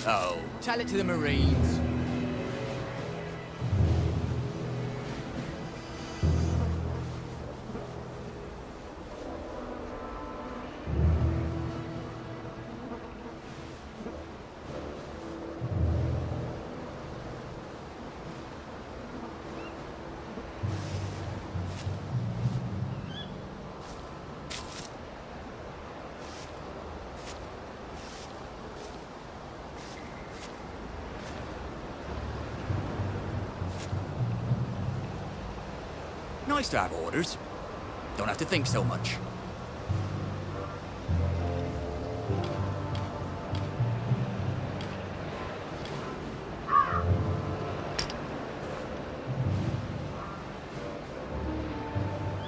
Oh, tell it to the Marines. Nice to have orders. Don't have to think so much.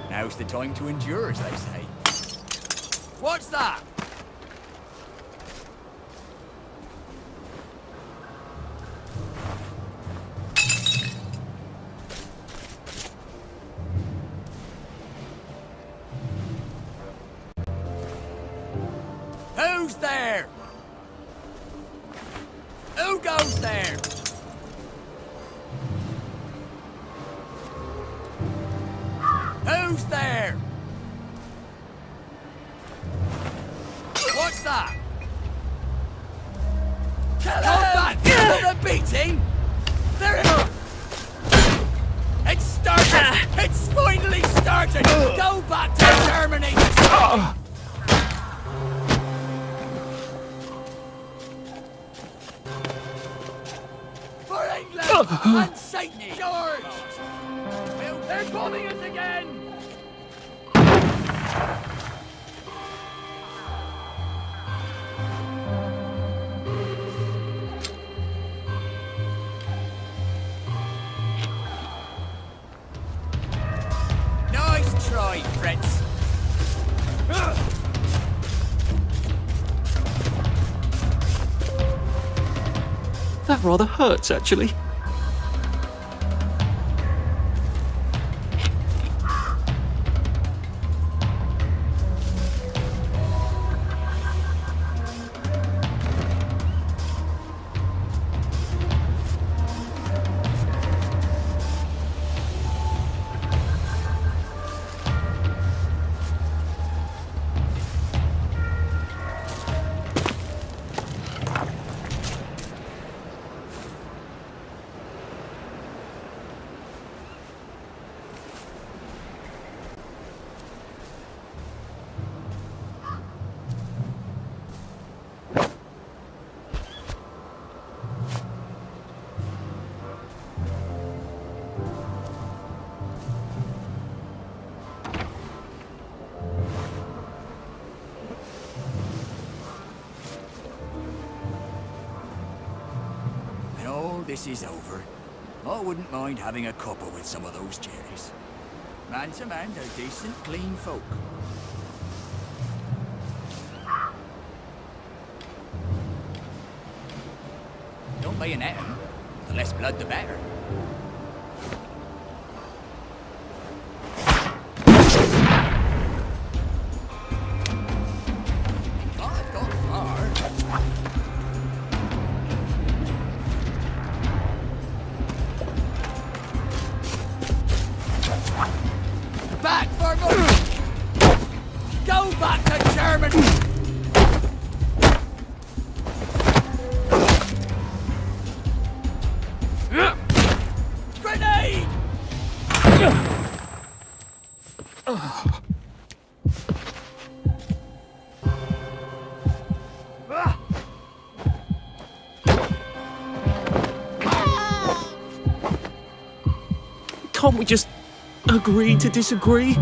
Now's the time to endure, as they say. What's that? Who's there? Who goes there? Who's there? What's that? Come back! Another beating? There it is! It's started! It's finally started! Go back to Germany! For England! And St. George! They're bombing us again! Nice try, Fritz. That rather hurts, actually. This is over. I wouldn't mind having a cuppa with some of those cherries. Man to man, they're decent, clean folk. Don't bayonet 'em. The less blood, the better. I've gone far. Back for more! Go back to Germany! Grenade! Can't we just agree to disagree?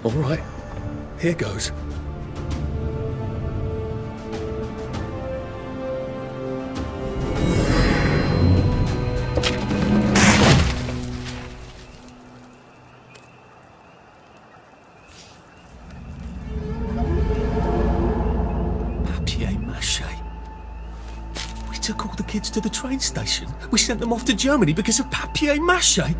All right, here goes. Took all the kids to the train station. We sent them off to Germany because of papier-mâché.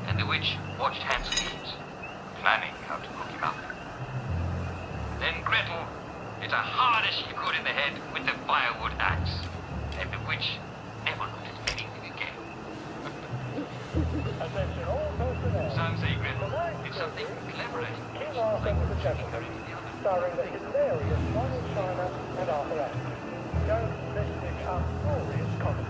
And the witch watched Hansel eat, planning how to cook him up. Then Gretel hit her hard as she could in the head with the firewood axe, and the witch never looked at anything again. Some say Gretel did something clever at it. King Arthur was a gentleman, starring the hilarious Ronald China and Arthur Astley. Don't miss this uproarious comedy.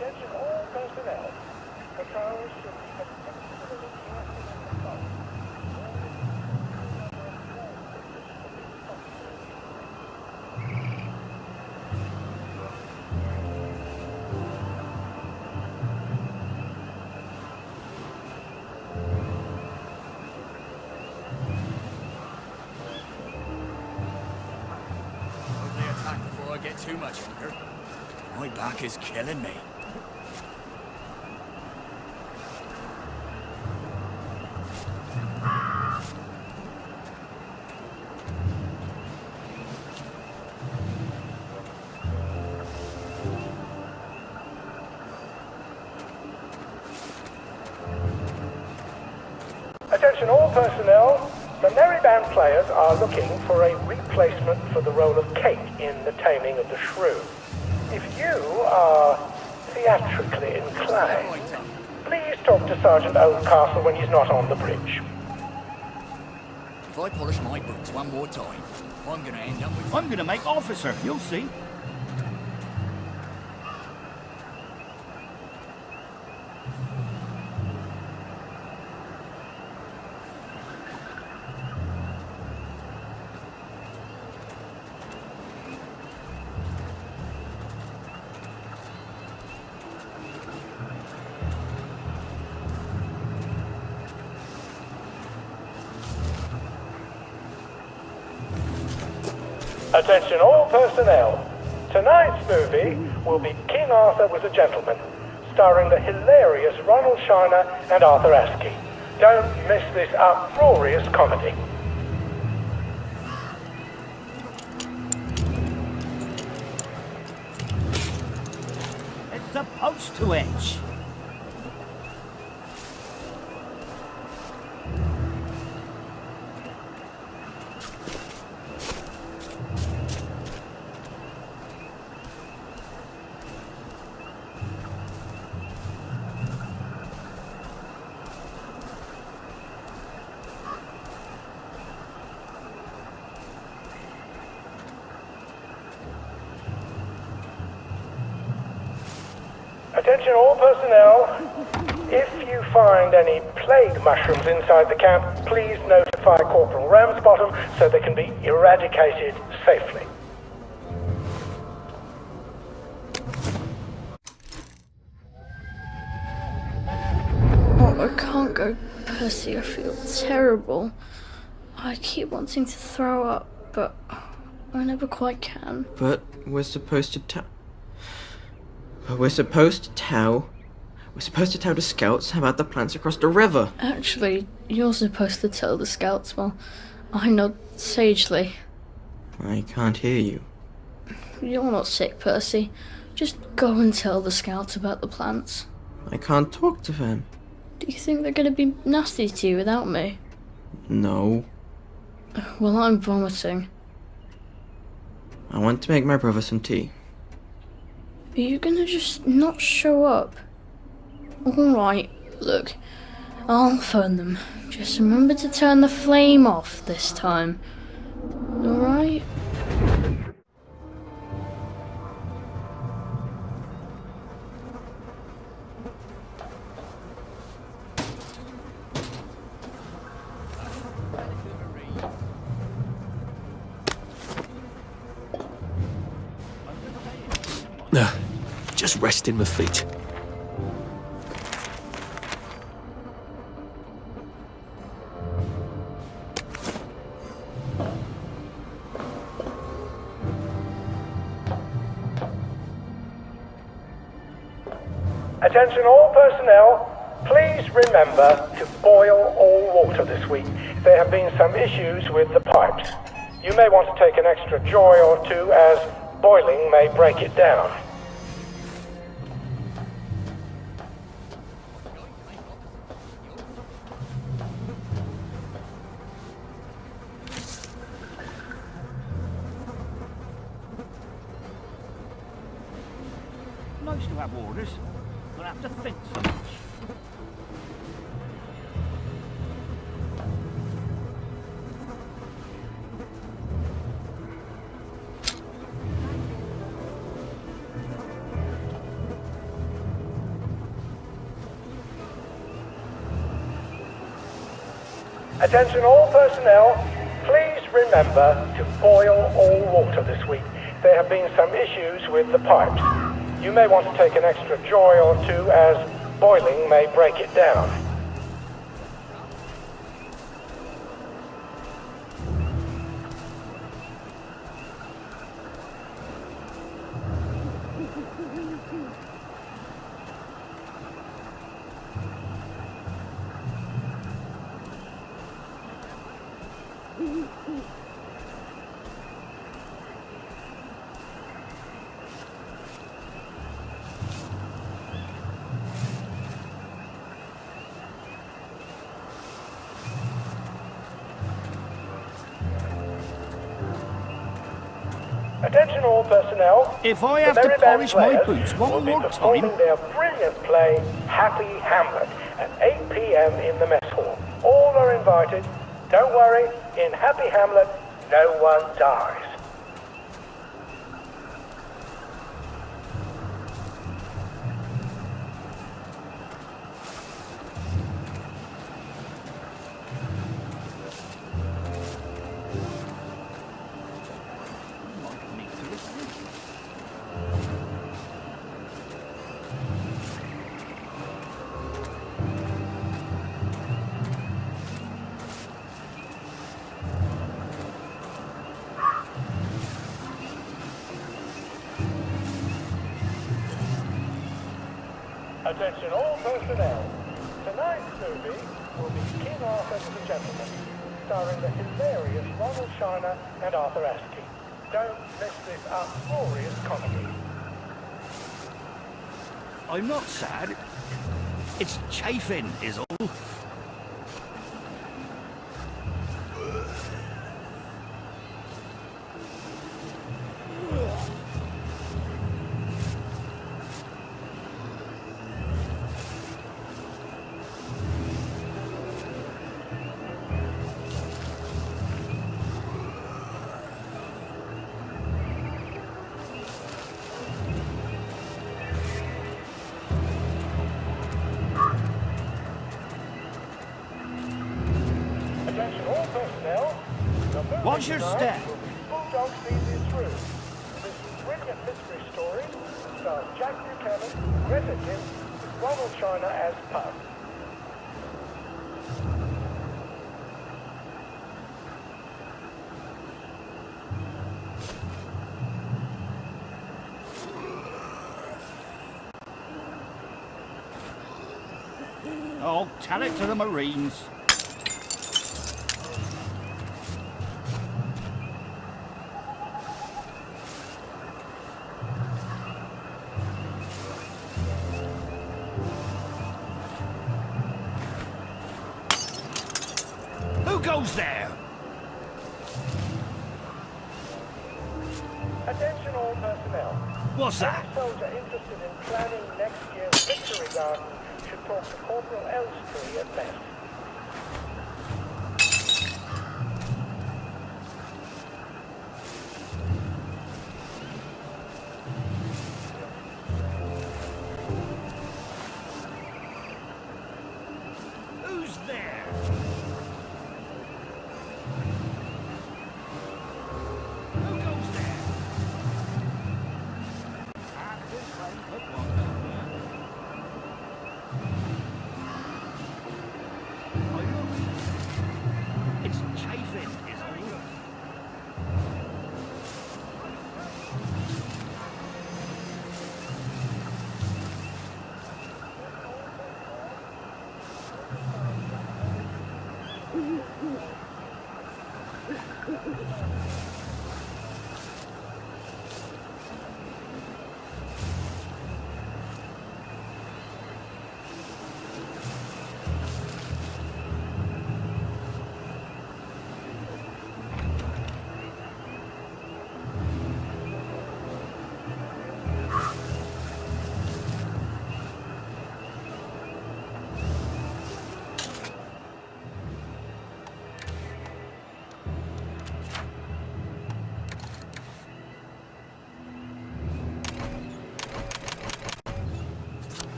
Attention all personnel. Patrols should be particularly careful in the fog. Hopefully attack before I get too much hunger. My back is killing me. Attention all personnel. The merry band players are looking for a replacement for the role of Kate in The Taming of the Shrew. If you are theatrically inclined, please talk to Sergeant Oldcastle when he's not on the bridge. If I polish my boots one more time, I'm gonna end up with... I'm gonna make officer, you'll see. Attention all personnel. Tonight's movie will be King Arthur Was a Gentleman, starring the hilarious Ronald China and Arthur Astley. Don't miss this uproarious comedy. It's supposed to itch. Attention all personnel. If you find any plague mushrooms inside the camp, please notify Corporal Ramsbottom so they can be eradicated safely. Oh, I can't go, Percy. I feel terrible. I keep wanting to throw up, but I never quite can. But we're supposed to tell the scouts about the plants across the river. Actually, you're supposed to tell the scouts while I nod sagely. I can't hear you. You're not sick, Percy. Just go and tell the scouts about the plants. I can't talk to them. Do you think they're going to be nasty to you without me? No. Well, I'm vomiting. I want to make my brother some tea. Are you going to just not show up? Alright, look. I'll phone them. Just remember to turn the flame off this time. Alright? Just resting my feet. Attention all personnel, please remember to boil all water this week. There have been some issues with the pipes. You may want to take an extra joy or two as boiling may break it down. Nice to have orders. Don't have to think so much. Attention all personnel, please remember to boil all water this week. There have been some issues with the pipes. You may want to take an extra joy or two as boiling may break it down. Attention all personnel. If I have to polish my boots one more time... their brilliant play, Happy Hamlet, at 8 p.m. in the mess hall. All are invited. Don't worry, in Happy Hamlet, no one dies. Attention all personnel. Tonight's movie will be King Arthur and the Gentleman, starring the hilarious Ronald Shiner and Arthur Askey. Don't miss this uproarious comedy. I'm not sad. It's chafing, is all. Watch your step. Bulldog sees it through. This brilliant mystery story stars Jack Buchanan, Greta Kim, Ronald Shiner as Pug. Oh, tell it to the Marines. Who goes there? Attention all personnel. What's that? Any soldier interested in planning next year's victory garden should talk to Corporal Elstree at mess. Who's there? Who goes there? Ah, this way. Look what goes there. Oh, look. It's chafing, is all.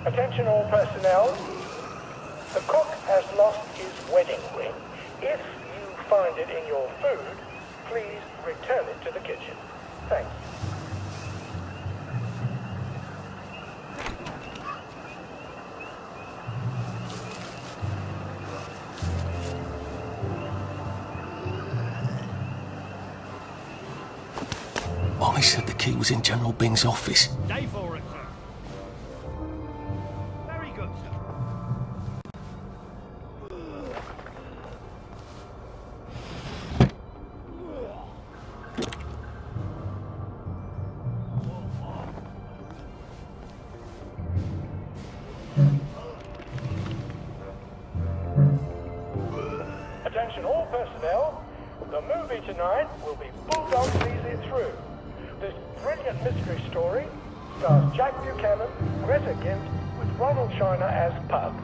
Attention all personnel. The cook has lost his wedding ring. If you find it in your food, please return it to the kitchen. Thanks. I said the key was in General Bing's office. Day for it, sir. Very good, sir. Attention all personnel. The movie tonight will be Bulldog Sees It Through. This brilliant mystery story stars Jack Buchanan, Greta Gint, with Ronald China as Pug.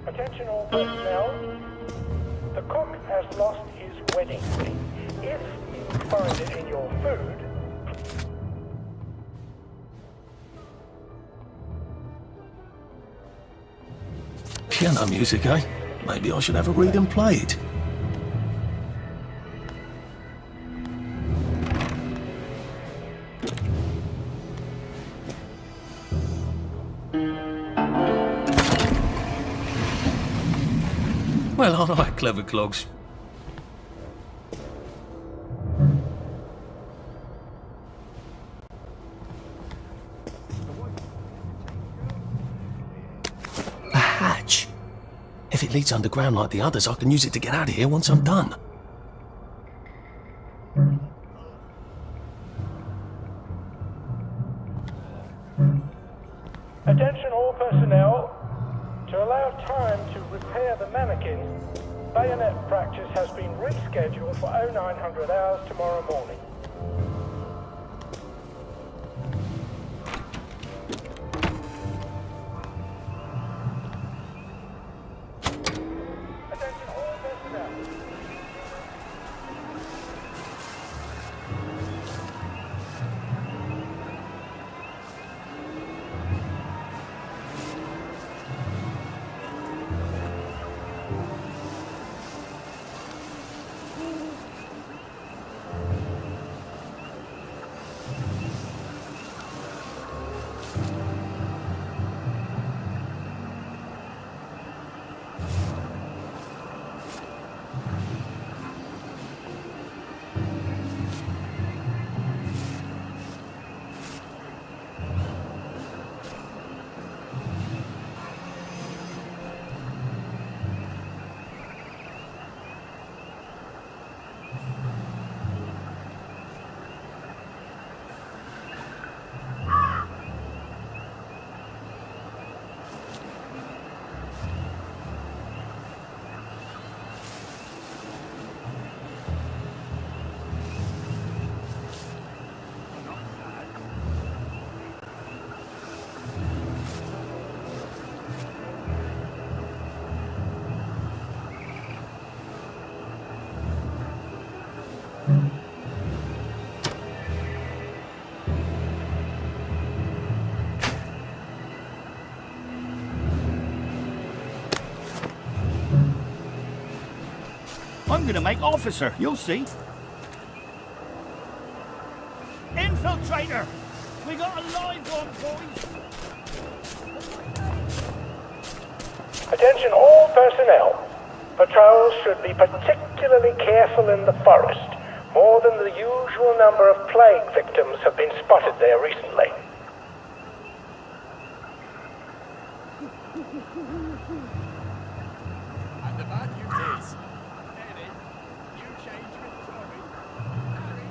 Attention all personnel. The cook has lost his wedding ring. If you find it in your food, Piano music, eh? Maybe I should have a read and play it. Well, all right, clever clogs. A hatch. If it leads underground like the others, I can use it to get out of here once I'm done. attention all personnel. To allow time to repair the mannequins, bayonet practice has been rescheduled for 0900 hours tomorrow morning. Attention all personnel. I'm gonna make officer, you'll see. Infiltrator! We got a live on, boys! Attention all personnel. Patrols should be particularly careful in the forest. More than the usual number of plague victims have been spotted there recently. And the bad news is, Eddie, you change with Tommy. Harry.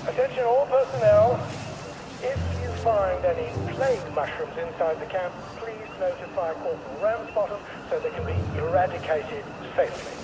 Attention all personnel. If you find any plague mushrooms inside the camp, please notify Corporal Ramsbottom so they can be eradicated safely.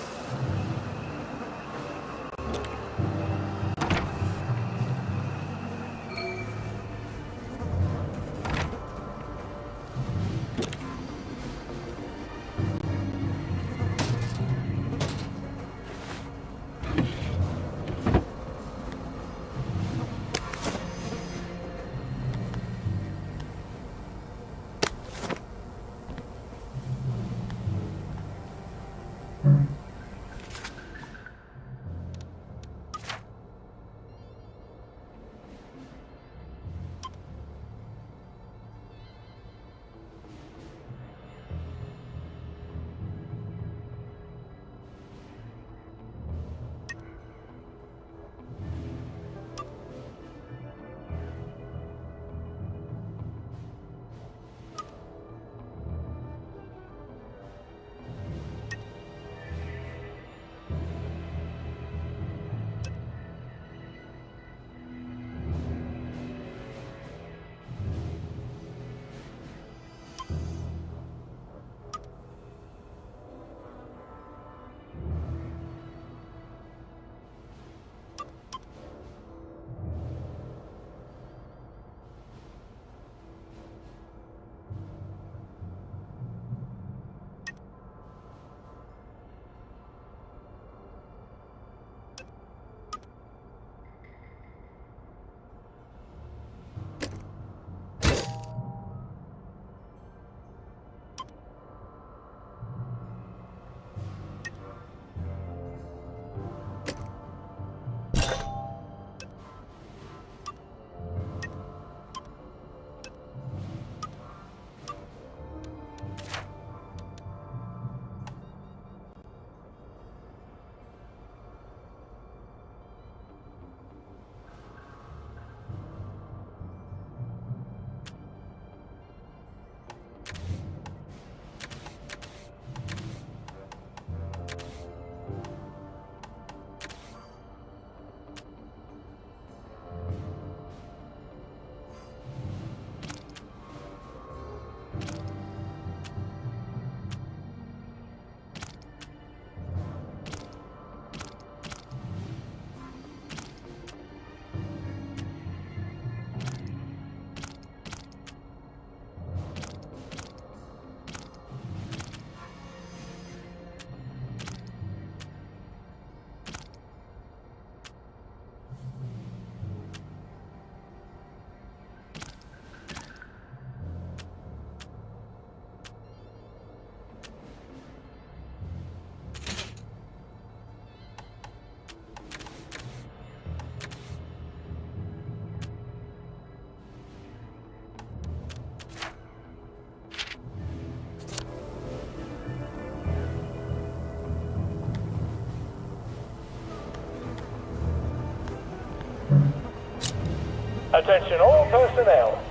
Attention all personnel.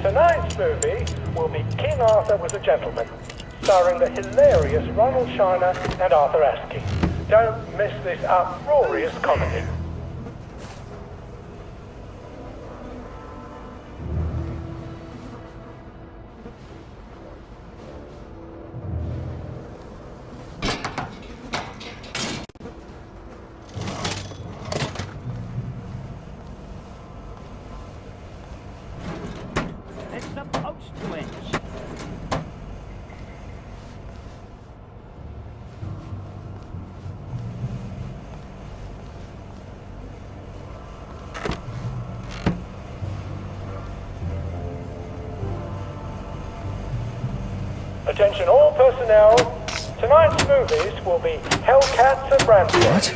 Tonight's movie will be King Arthur Was a Gentleman, starring the hilarious Ronald Shiner and Arthur Askey. Don't miss this uproarious comedy. It's supposed to end. Attention all personnel. Tonight's movies will be Hellcats and Branson. Right.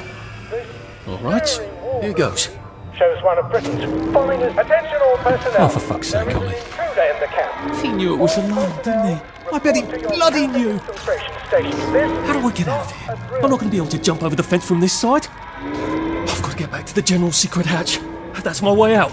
This All right. very war Here goes. movie shows one of Britain's finest. Attention all personnel. Oh, for fuck's sake, There is an Ollie. intruder in the camp. He knew it was a lie, didn't he? I bet he bloody knew. How do I get out of here? I'm not going to be able to jump over the fence from this side. I've got to get back to the general secret hatch. That's my way out.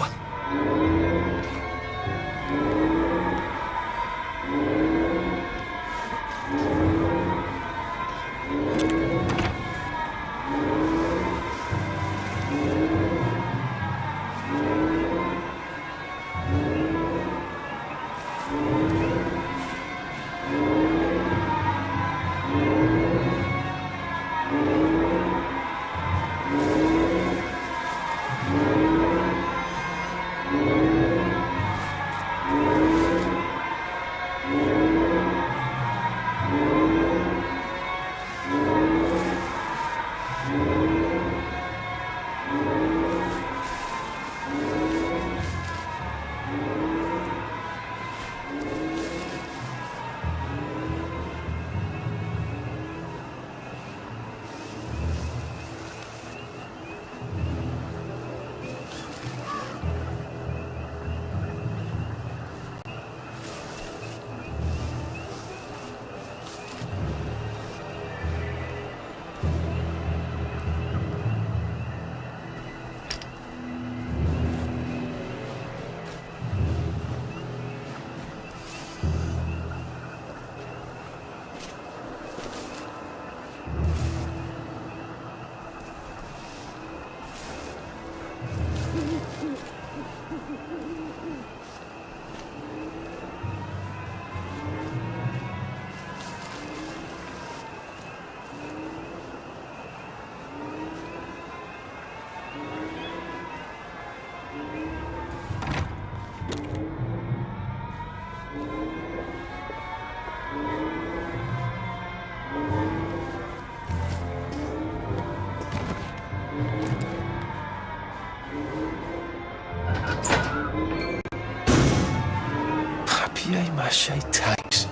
Papier-mâché tanks.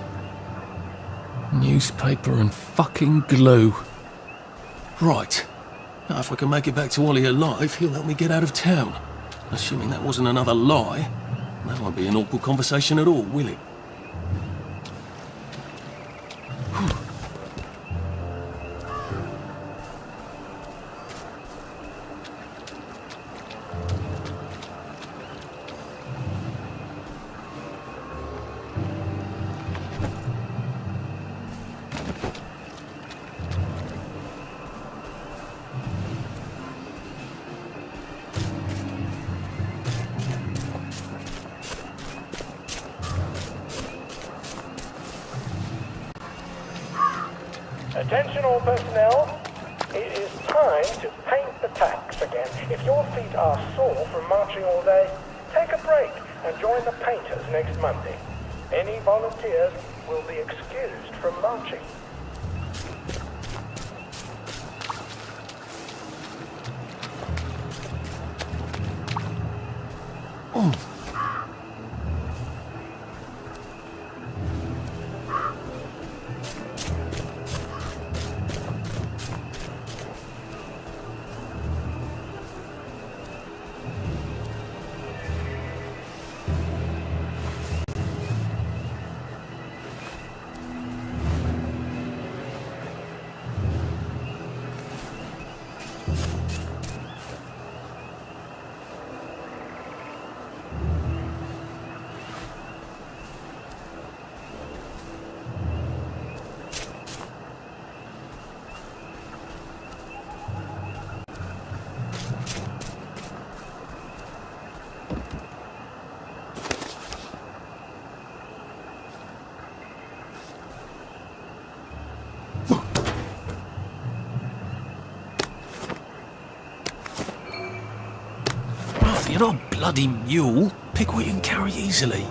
Newspaper and fucking glue. Right. Now if I can make it back to Ollie alive, he'll help me get out of town. Assuming that wasn't another lie. That won't be an awkward conversation at all, will it? Attention all personnel. It is time to paint the tacks again. If your feet are sore from marching all day, take a break and join the painters next Monday. Any volunteers will be excused from marching. Oh. Arthur, you're not a bloody mule. Pick what you can carry easily.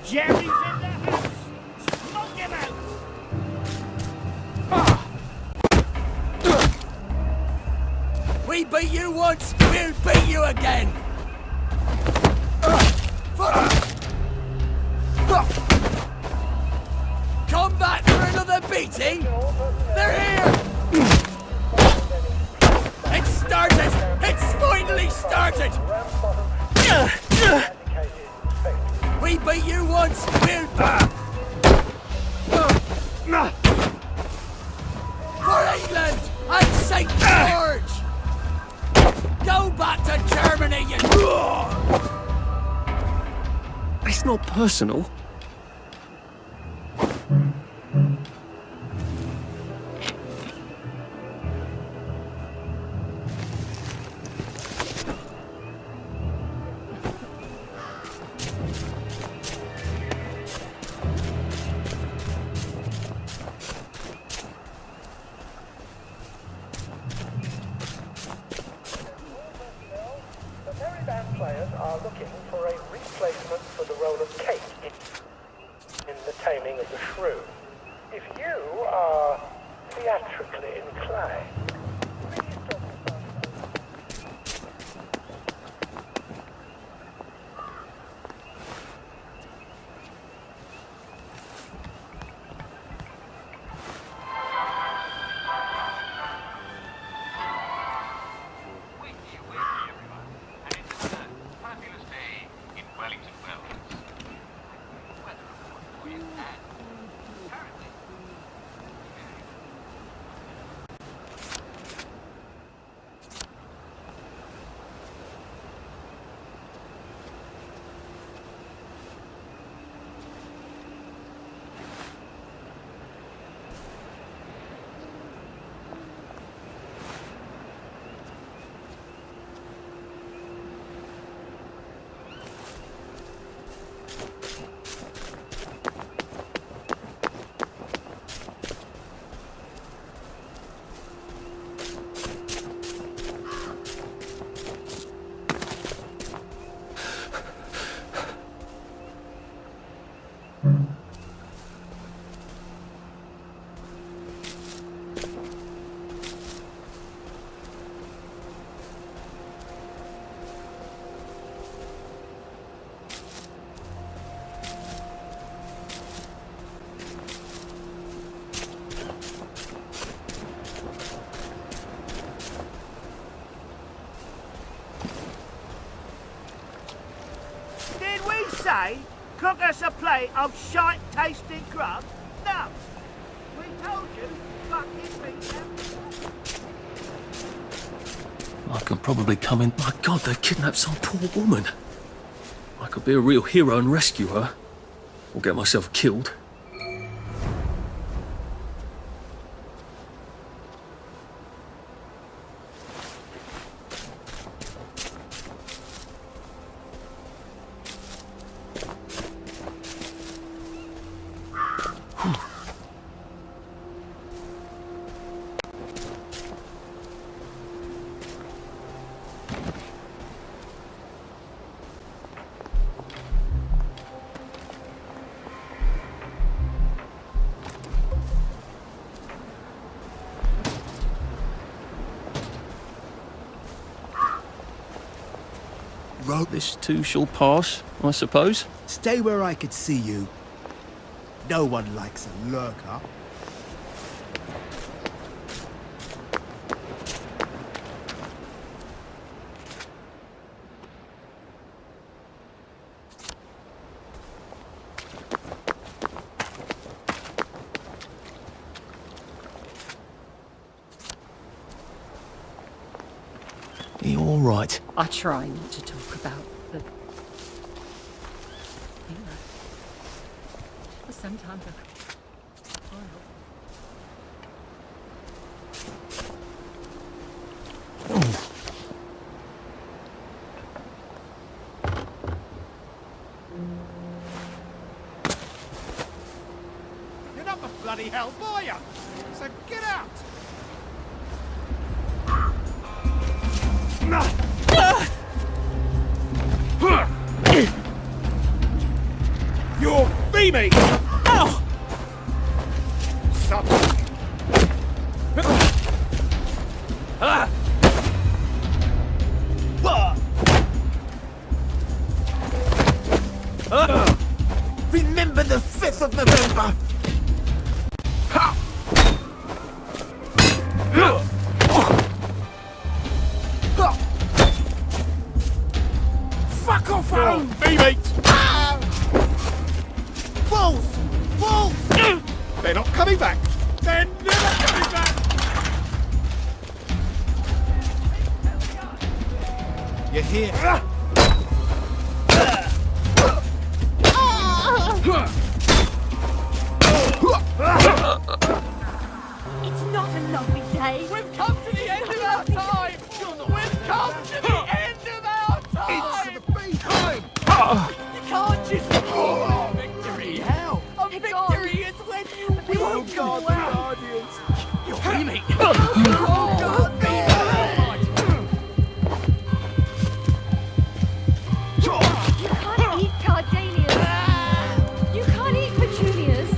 Jerry's in the house! Smoke him out! We beat you once, we'll beat you again! Come back for another beating? They're here! It's started! It's finally started! We beat you once, we'll for England and St. George! Go back to Germany, you... It's not personal. Players are looking for a replacement for the role of Kate in The Taming of the Shrew. If you are theatrically inclined, please talk to everyone. And it's a fabulous day in Wellington Wells. Weather, of Did we say cook us a plate of shite-tasting grub? No. We told you, fucking beat them. I can probably come in. My God, they've kidnapped some poor woman. I could be a real hero and rescue her. Or get myself killed. This too shall pass, I suppose. Stay where I could see you. No one likes a lurker. Are you all right? I try not to talk about the... You know, but sometimes You're not the bloody hell, are you? So get out! You're beaming! Ow! Stop! Remember the 5th of November! Fuck off home! Beaming! Wolf! Wolf! They're not coming back! They're never coming back! You're here. it's not a lovely day. We've come to the end of our time! We've come to the end of our time! It's the big time! You can't just call it victory! Hell! A victory is when you win! God, the Guardians! You're beaming! Oh God, You can't eat gardenias. You can't eat petunias.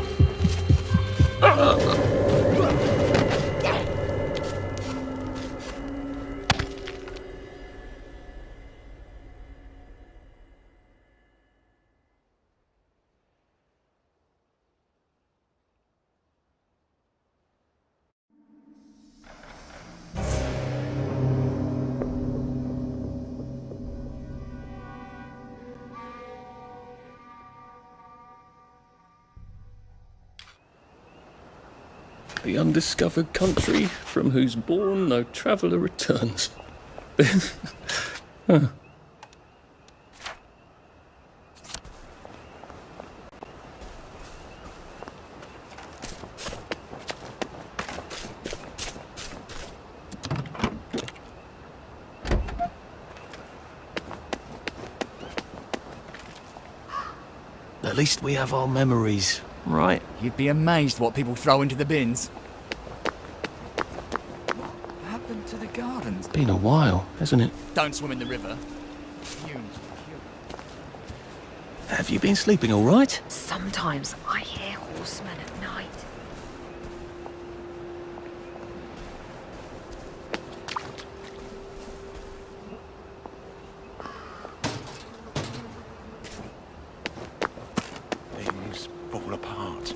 The undiscovered country from whose bourne no traveller returns. Huh. At least we have our memories, right? You'd be amazed what people throw into the bins. What happened to the gardens? Been a while, hasn't it? Don't swim in the river. Have you been sleeping all right? Sometimes I hear horsemen at night. Things fall apart.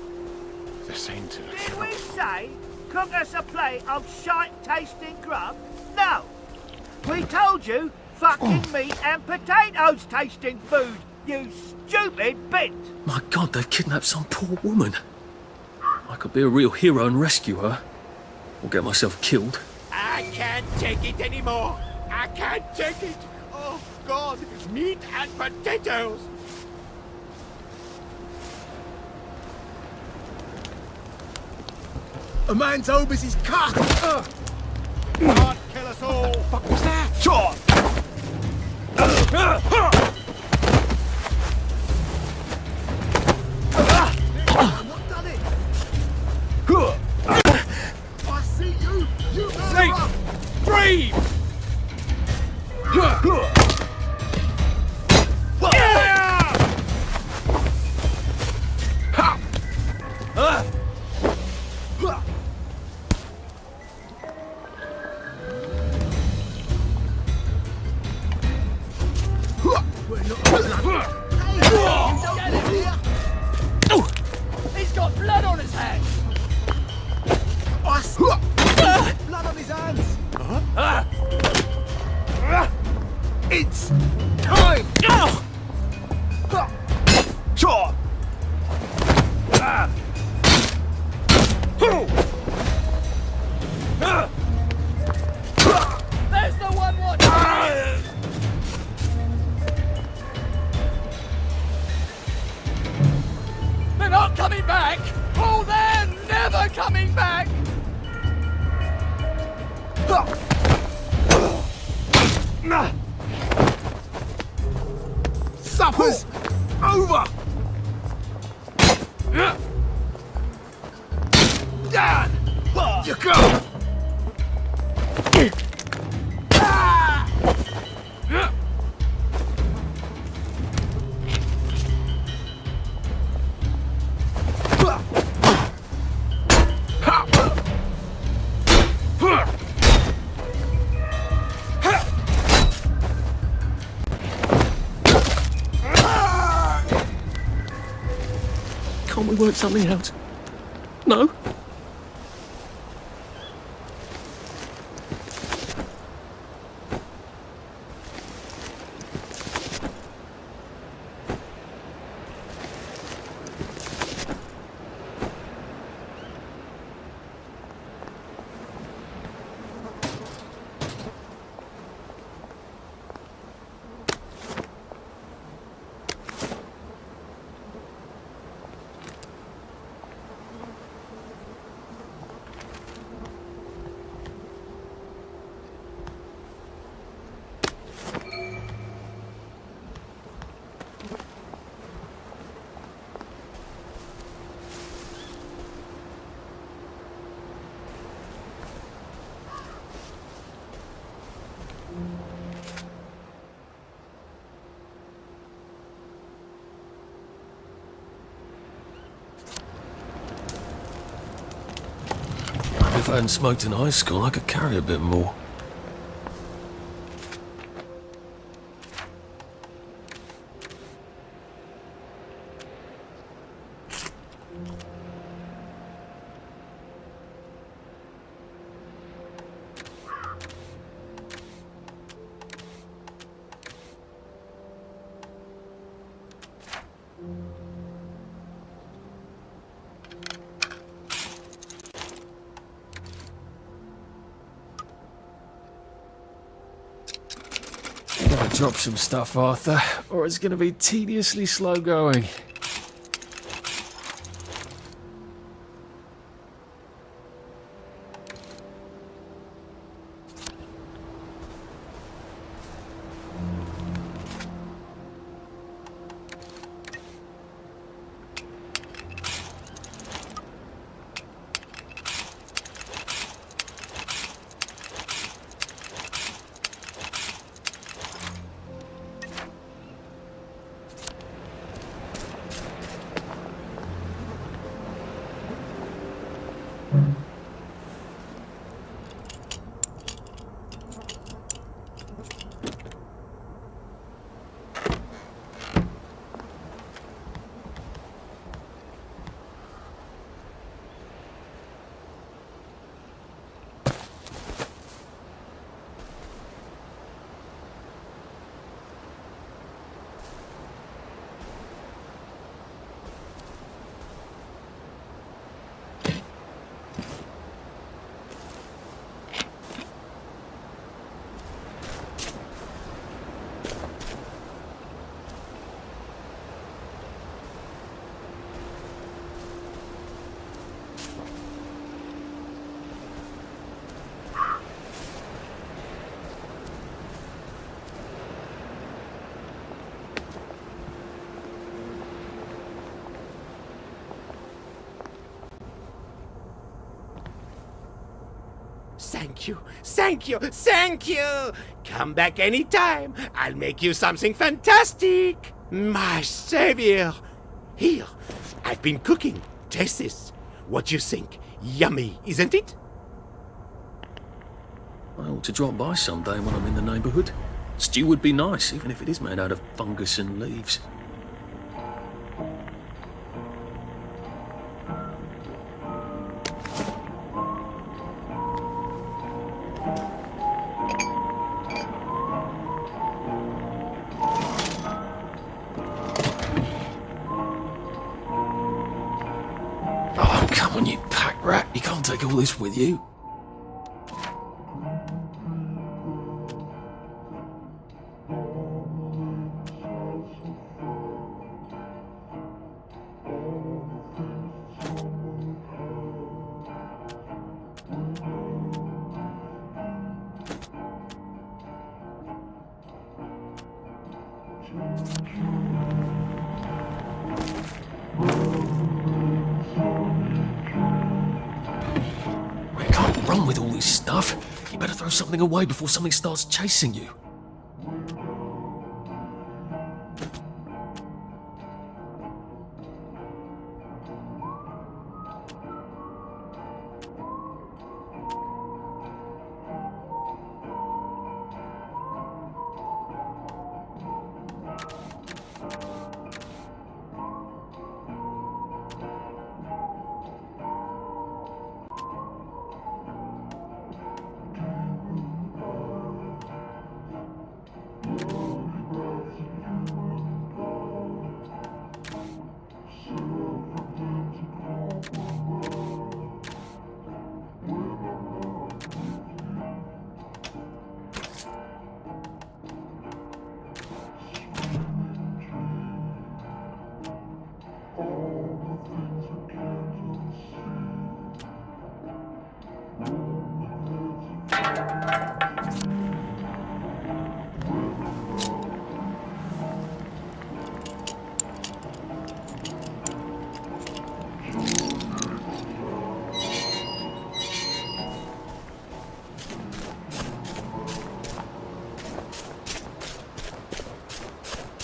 They seem to. Did we say cook us a plate of shite-tasting grub? No. We told you fucking meat and potatoes tasting food, you stupid bitch. My God, they've kidnapped some poor woman. I could be a real hero and rescue her. Or get myself killed. I can't take it anymore. I can't take it. Oh, God. Meat and potatoes. A man's home is his cock! Can't kill us all. What the fuck was that? Sure! What done it? I see you! You murderer! Dream! He's got blood on his hands! Blood on his hands! It's time! Sure! There's the one watching! They're not coming back! Oh, they're never coming back! Supper's over! Dad! You go! Can't we work something out? No? If I hadn't smoked in high school, I could carry a bit more. drop some stuff, Arthur, or it's going to be tediously slow going. Thank you, thank you, thank you! Come back anytime. I'll make you something fantastic. My savior. Here, I've been cooking. Taste this. What you think? Yummy, isn't it? I ought to drop by someday when I'm in the neighbourhood. Stew would be nice, even if it is made out of fungus and leaves. Oh, come on, you pack rat. You can't take all this with you. Run with all this stuff. You better throw something away before something starts chasing you.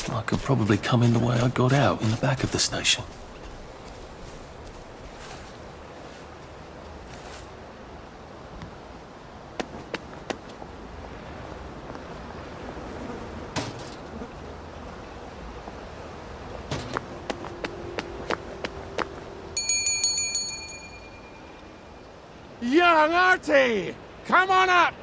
I could probably come in the way I got out, in the back of the station. Young Artie! Come on up!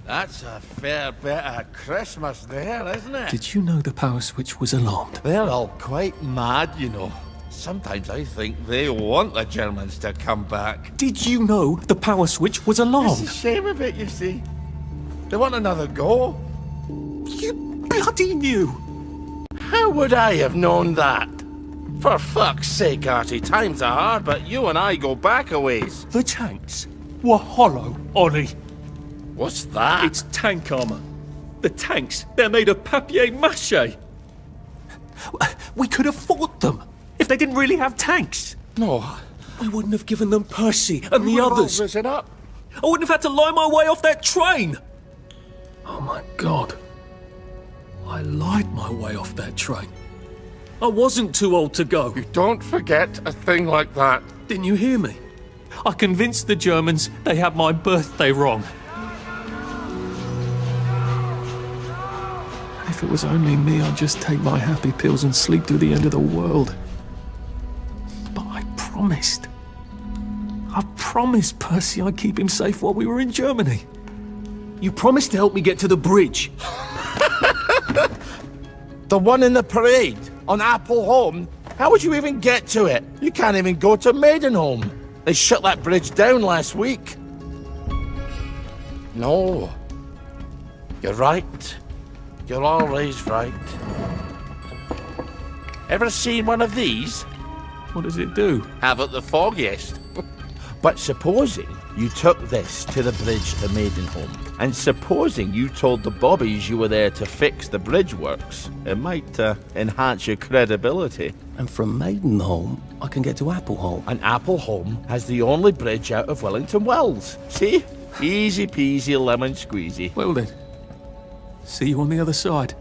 That's a fair bit of Christmas there, isn't it? Did you know the power switch was alarmed? They're all quite mad, you know. Sometimes I think they want the Germans to come back. Did you know the power switch was alarmed? It's a shame of it, you see. They want another go. You bloody knew! How would I have known that? For fuck's sake, Artie, times are hard, but you and I go back a ways. The tanks were hollow, Ollie. What's that? It's tank armor. The tanks, they're made of papier-mâché. We could have fought them if they didn't really have tanks. No. We wouldn't have given them Percy and the others. Risen up. I wouldn't have had to lie my way off that train. Oh my God. I lied my way off that train. I wasn't too old to go. You don't forget a thing like that. Didn't you hear me? I convinced the Germans they had my birthday wrong. If it was only me, I'd just take my happy pills and sleep through the end of the world. But I promised. I promised Percy I'd keep him safe while we were in Germany. You promised to help me get to the bridge. The one in the parade on Appleholme? How would you even get to it? You can't even go to Maidenholm. They shut that bridge down last week. No. You're right. You're always right. Ever seen one of these? What does it do? Haven't the foggiest. But supposing you took this to the bridge to Maidenholm, and supposing you told the bobbies you were there to fix the bridge works, it might enhance your credibility. And from Maidenholm, I can get to Appleholme. And Appleholme has the only bridge out of Wellington Wells. See? Easy peasy lemon squeezy. Well then, see you on the other side.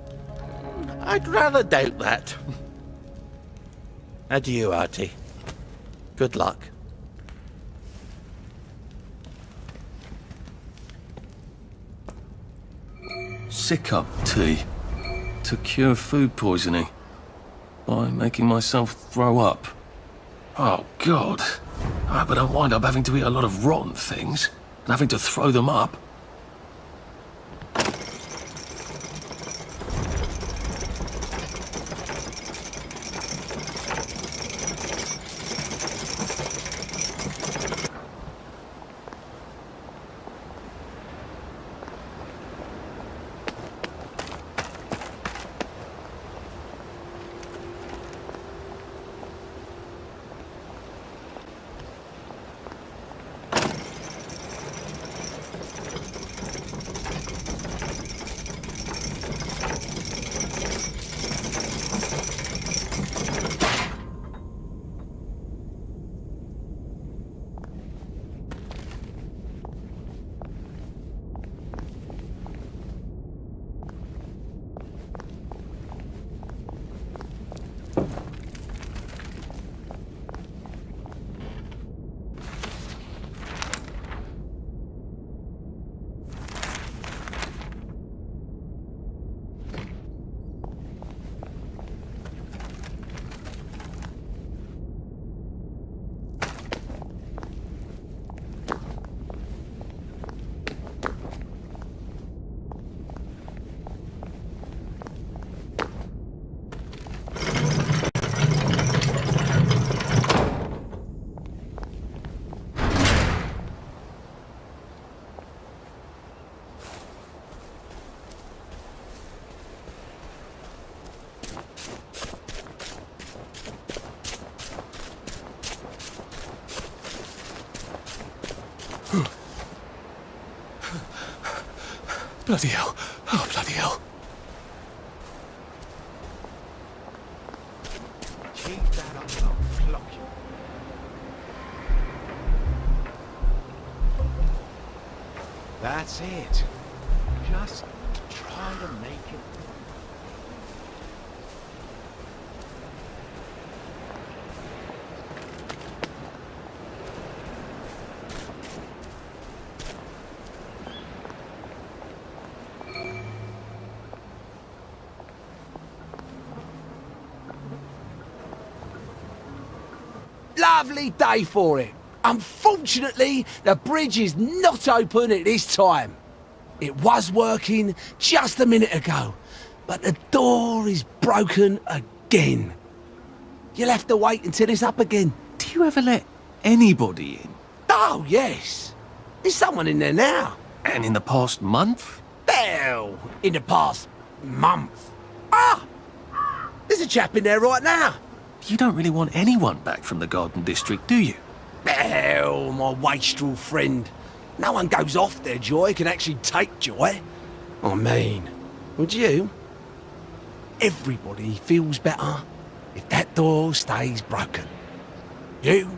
I'd rather doubt that. Adieu, Artie. Good luck. Sick-up tea to cure food poisoning by making myself throw up. Oh, God. But I wind up having to eat a lot of rotten things and having to throw them up. Bloody hell. Oh, bloody hell. Keep that up, I'll clock you. That's it. Just try to make it. Lovely day for it. Unfortunately, the bridge is not open at this time. It was working just a minute ago, but the door is broken again. You'll have to wait until it's up again. Do you ever let anybody in? Oh, yes. There's someone in there now. And in the past month? Well, in the past month. Ah! There's a chap in there right now. You don't really want anyone back from the Garden District, do you? Well, my wastrel friend. No one goes off their joy can actually take joy. I mean, would you? Everybody feels better if that door stays broken. You,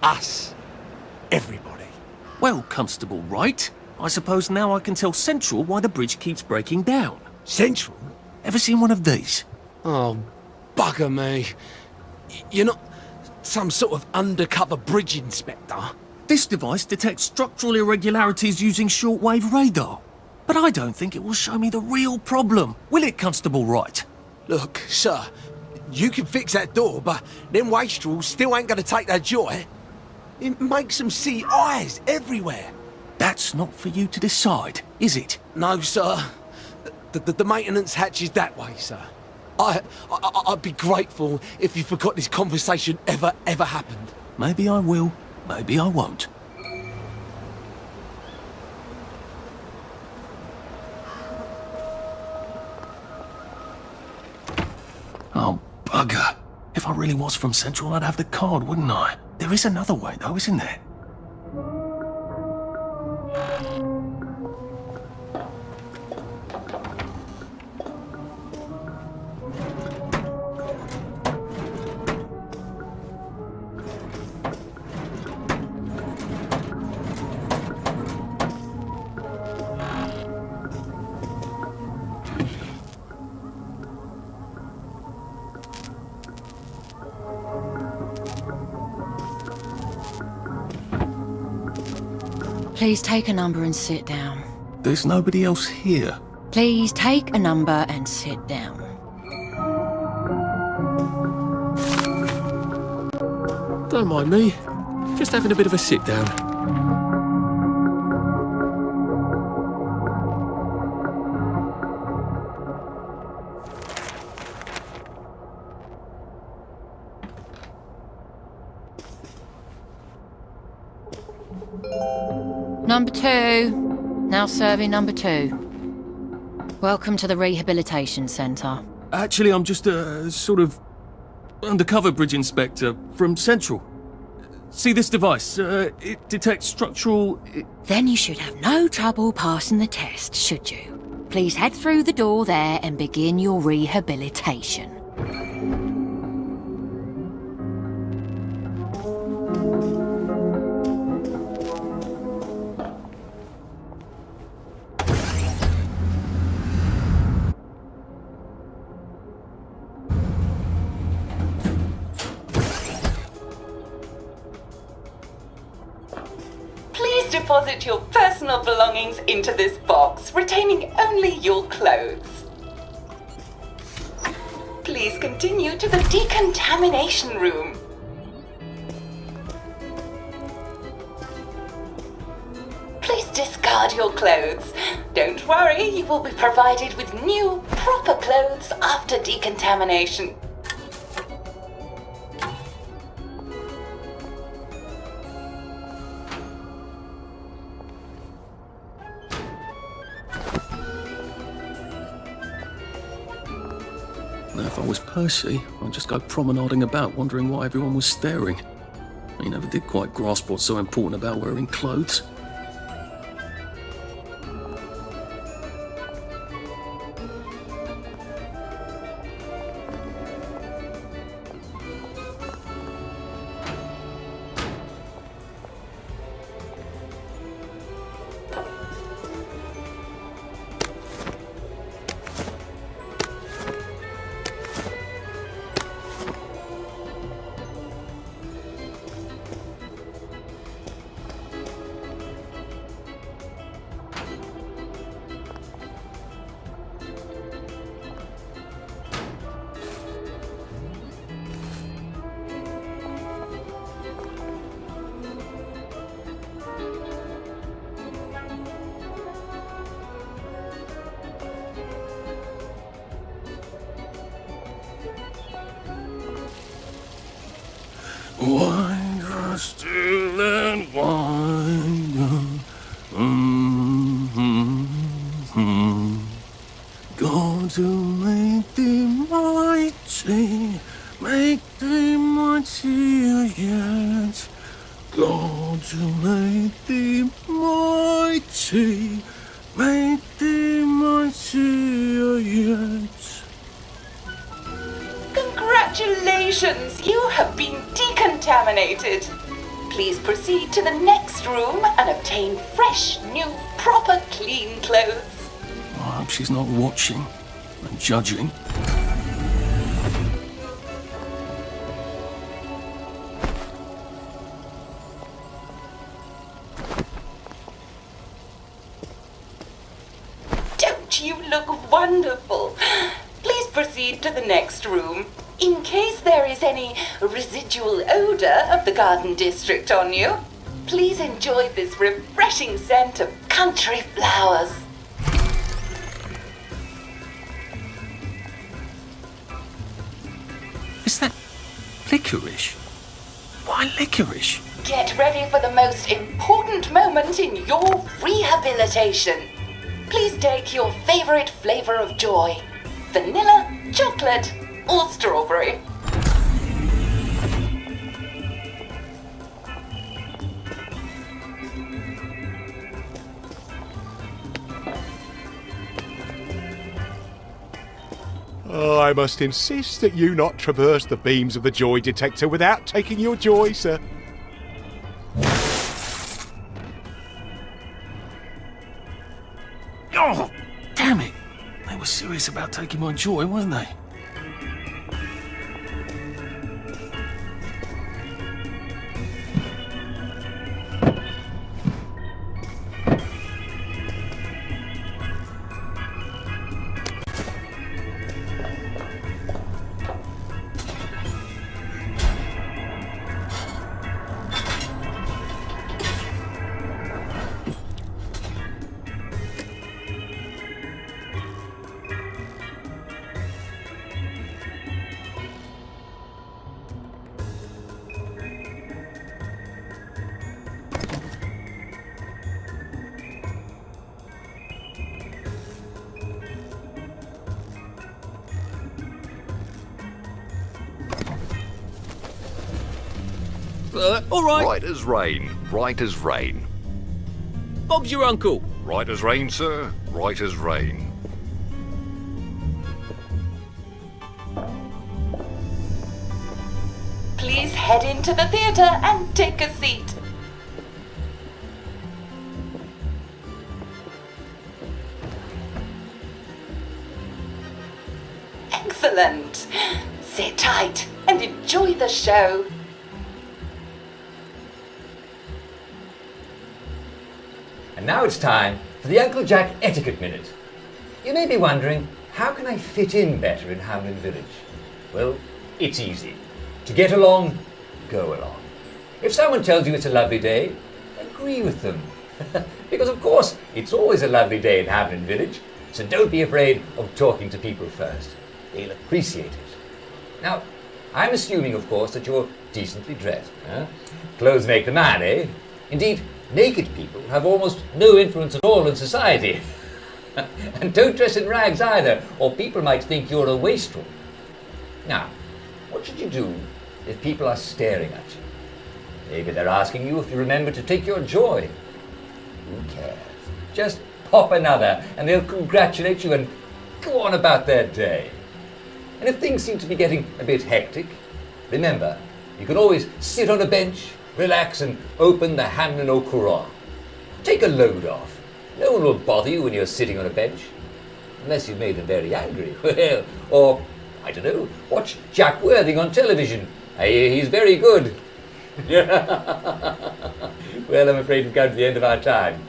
us, everybody. Well, Constable Wright, I suppose now I can tell Central why the bridge keeps breaking down. Central? Ever seen one of these? Oh, bugger me. You're not some sort of undercover bridge inspector? This device detects structural irregularities using shortwave radar. But I don't think it will show me the real problem. Will it, Constable Wright? Look, sir, you can fix that door, but them wastrels still ain't gonna take their joy. It makes them see eyes everywhere. That's not for you to decide, is it? No, sir. The maintenance hatch is that way, sir. I'd be grateful if you forgot this conversation ever happened. Maybe I will, maybe I won't. Oh, bugger. If I really was from Central, I'd have the card, wouldn't I? There is another way, though, isn't there? Please take a number and sit down. There's nobody else here. Please take a number and sit down. Don't mind me. Just having a bit of a sit down. Number 2. Now serving number 2. Welcome to the Rehabilitation Centre. Actually, I'm just a sort of undercover bridge inspector from Central. See this device? It detects structural... Then you should have no trouble passing the test, should you? Please head through the door there and begin your rehabilitation. Deposit your personal belongings into this box, retaining only your clothes. Please continue to the decontamination room. Please discard your clothes. Don't worry, you will be provided with new, proper clothes after decontamination. Now, if I was Percy, I'd just go promenading about, wondering why everyone was staring. He never did quite grasp what's so important about wearing clothes. Wider still and wider. God to make thee mighty, make thee mightier yet. God to make thee mighty, make thee mightier yet. Congratulations, you have been decontaminated. Please proceed to the next room and obtain fresh, new, proper, clean clothes. I hope she's not watching and judging. Don't you look wonderful? Please proceed to the next room. In case there is any residual odor of the garden district on you, please enjoy this refreshing scent of country flowers. Is that licorice? Why licorice? Get ready for the most important moment in your rehabilitation. Please take your favorite flavor of joy: vanilla, chocolate, or strawberry. Oh, I must insist that you not traverse the beams of the joy detector without taking your joy, sir. Oh, damn it! They were serious about taking my joy, weren't they? All right. Right as rain, right as rain. Bob's your uncle. Right as rain, sir, right as rain. Please head into the theater and take a seat. Excellent. Sit tight and enjoy the show. And now it's time for the Uncle Jack Etiquette Minute. You may be wondering, how can I fit in better in Hamlin Village? Well, it's easy. To get along, go along. If someone tells you it's a lovely day, agree with them. Because of course, it's always a lovely day in Hamlin Village, so don't be afraid of talking to people first. They'll appreciate it. Now, I'm assuming, of course, that you're decently dressed. Huh? Clothes make the man, eh? Indeed, naked people have almost no influence at all in society. And don't dress in rags either, or people might think you're a wastrel. Now, what should you do if people are staring at you? Maybe they're asking you if you remember to take your joy. Who cares? Just pop another and they'll congratulate you and go on about their day. And if things seem to be getting a bit hectic, remember, you can always sit on a bench, relax and open the Hamlin au Courant. Take a load off. No one will bother you when you're sitting on a bench. Unless you've made them very angry. Well, or, I don't know, watch Jack Worthing on television. I hear he's very good. Well, I'm afraid we've come to the end of our time.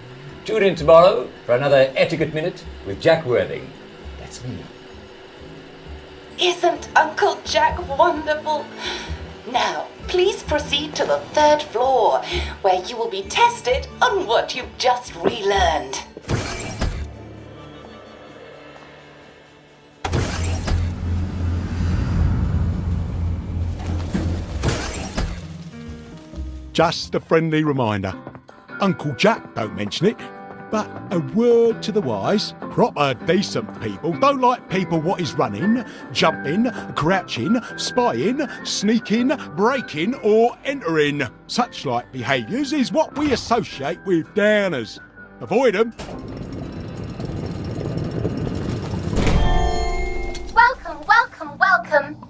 Tune in tomorrow for another Etiquette Minute with Jack Worthing. That's me. Isn't Uncle Jack wonderful? Now, please proceed to the 3rd floor, where you will be tested on what you've just relearned. Just a friendly reminder. Uncle Jack don't mention it, but a word to the wise. Proper decent people don't like people what is running, jumping, crouching, spying, sneaking, breaking or entering. Such like behaviours is what we associate with downers. Avoid them. Welcome, welcome, welcome.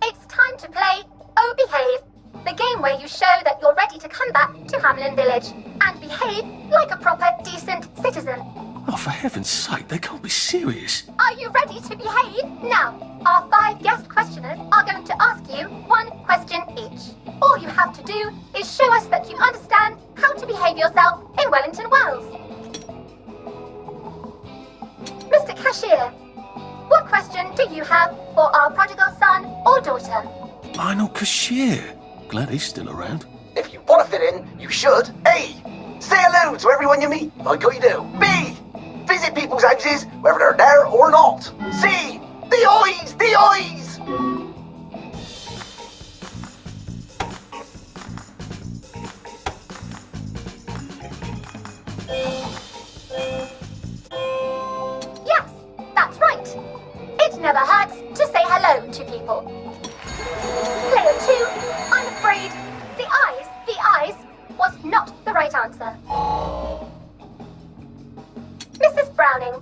It's time to play Oh Behave, the game where you show that you're ready to come back to Hamlin Village and behave like a proper, decent citizen. Oh, for heaven's sake, they can't be serious. Are you ready to behave? Now, our 5 guest questioners are going to ask you 1 question each. All you have to do is show us that you understand how to behave yourself in Wellington Wells. Mr. Cashier, what question do you have for our prodigal son or daughter? Lionel Cashier. Glad he's still around. If you want to fit in, you should. A. Say hello to everyone you meet, like you do. B. Visit people's houses, whether they're there or not. C. The eyes! The eyes! Yes, that's right. It never hurts to say hello to people. Player 2, I'm afraid the eyes was not the right answer. Mrs. Browning,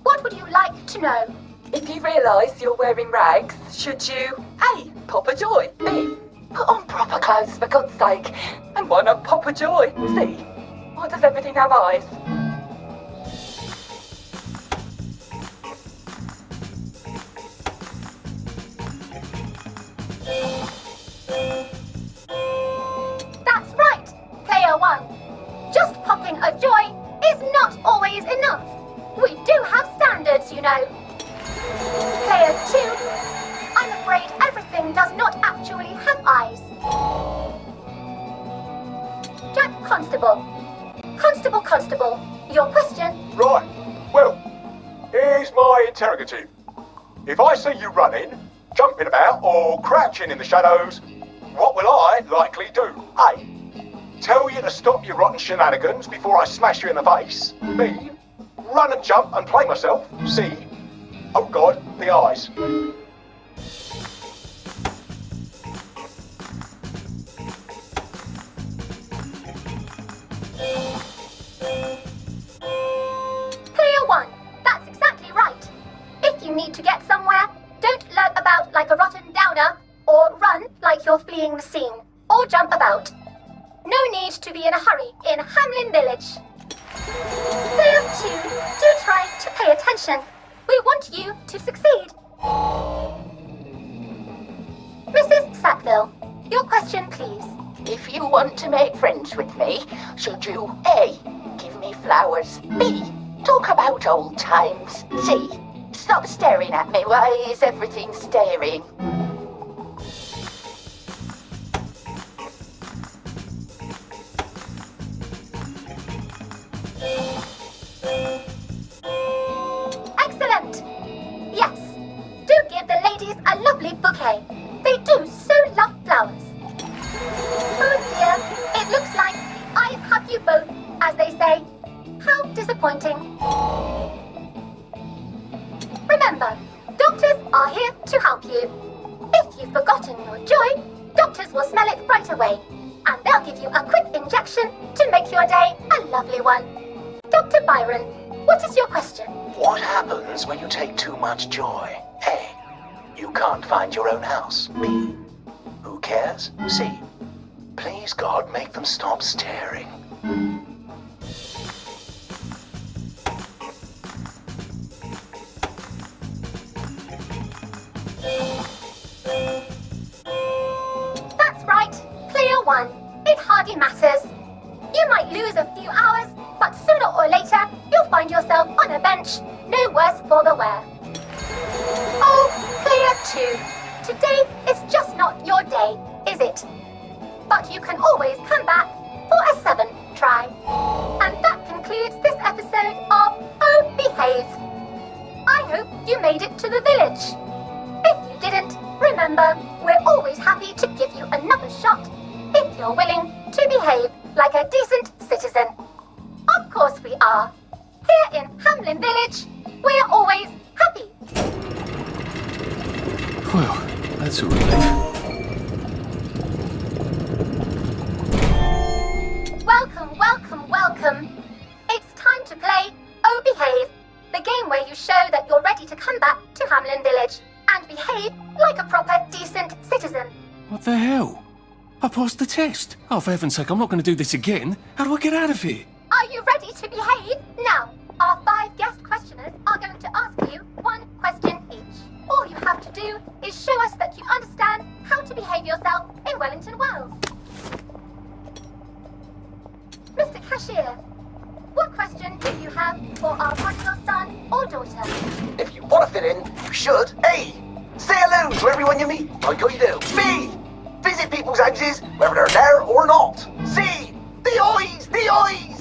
what would you like to know? If you realise you're wearing rags, should you A. Pop a joy, B. Put on proper clothes for God's sake, and why not pop a joy, C. Why does everything have eyes? That's right, Player 1. Just popping a joy is not always enough. We do have standards, you know. Player 2, I'm afraid everything does not actually have eyes. Jack Constable. Constable, your question? Right. Well, here's my interrogative. If I see you running, jumping about, or crouching in the shadows, what will I likely do? A. Tell you to stop your rotten shenanigans before I smash you in the face. B. Run and jump and play myself. C. Oh God, the eyes. Player 1, that's exactly right. If you need to get somewhere, don't lurk about like a rotten downer, or run like you're fleeing the scene, or jump about. No need to be in a hurry in Hamlin Village. Player 2, do try to pay attention. We want you to succeed. Mrs. Sackville, your question please. If you want to make friends with me, should you A. Give me flowers, B. Talk about old times, C. Stop staring at me, why is everything staring? Excellent! Yes, do give the ladies a lovely bouquet. They do so love flowers. Oh dear, it looks like the eyes have you both, as they say. How disappointing. Remember, doctors are here to help you. If you've forgotten your joy, doctors will smell it right away, and they'll give you a quick injection to make your day a lovely one. Dr. Byron, what is your question? What happens when you take too much joy? A. You can't find your own house. B. Who cares? C. Please God, make them stop staring. That's right, Player 1. It hardly matters. You might lose a few hours, but sooner or later, you'll find yourself on a bench, no worse for the wear. Oh, Player 2, today is just not your day, is it? But you can always come back for a 7th try. And that concludes this episode of Oh Behave. I hope you made it to the village. If you didn't, remember, we're always happy to give you another shot if you're willing to behave. like a decent citizen. Of course we are. Here in Hamlin Village, we're always happy. Well, that's a relief. Welcome, welcome, welcome. It's time to play Oh Behave, the game where you show that you're ready to come back to Hamlin Village and behave like a proper, decent citizen. What the hell? I passed the test. Oh, for heaven's sake, I'm not going to do this again. How do I get out of here? Are you ready to behave? Now, our 5 guest questioners are going to ask you 1 question each. All you have to do is show us that you understand how to behave yourself in Wellington Wells. Mr. Cashier, what question do you have for our prodigal son or daughter? If you want to fit in, you should A. Say hello to everyone you meet, like how you do. B. Visit people's houses, whether they're there or not. C. The eyes! The eyes!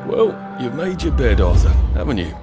Well, you've made your bed, Arthur, haven't you?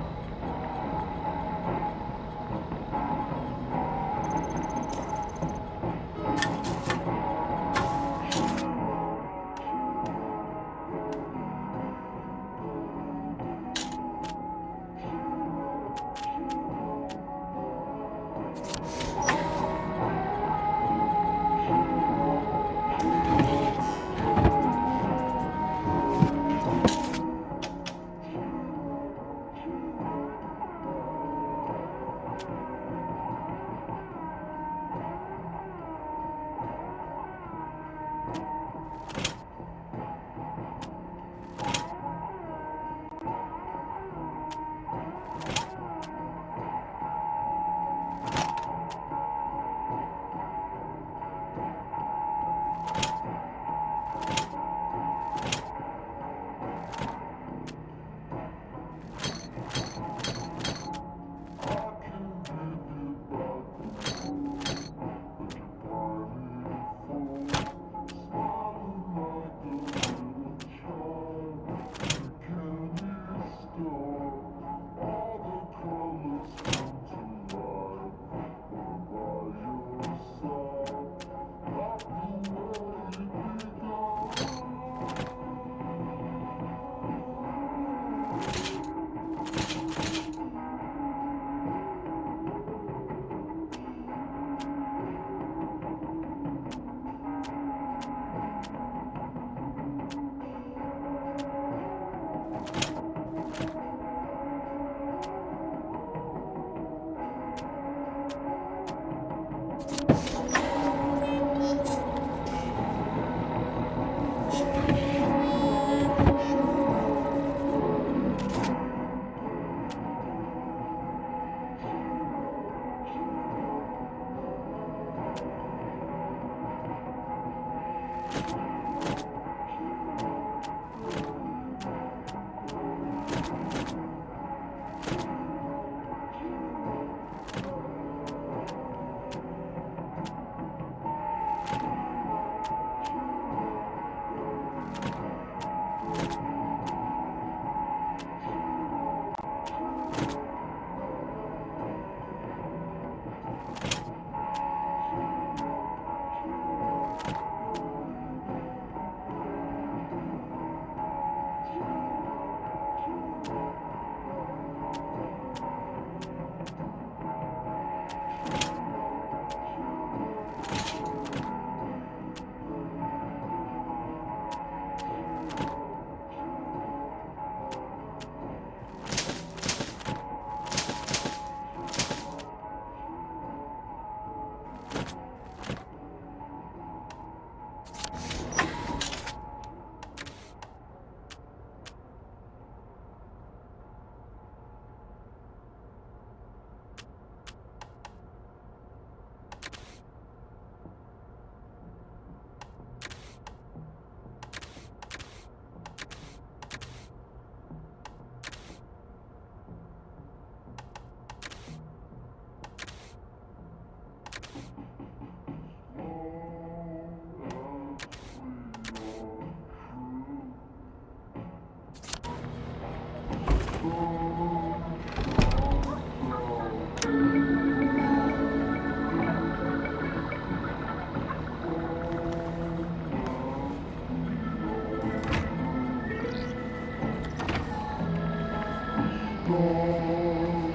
Constable,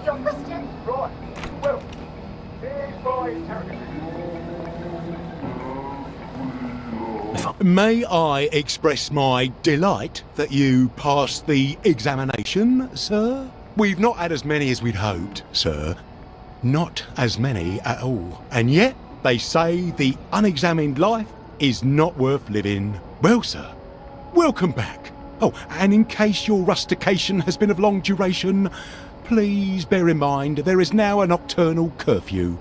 your question? Right. Well, here's my interrogative. May I express my delight that you passed the examination, sir? We've not had as many as we'd hoped, sir. Not as many at all. And yet, they say the unexamined life is not worth living. Well, sir, welcome back. Oh, and in case your rustication has been of long duration, please bear in mind there is now a nocturnal curfew.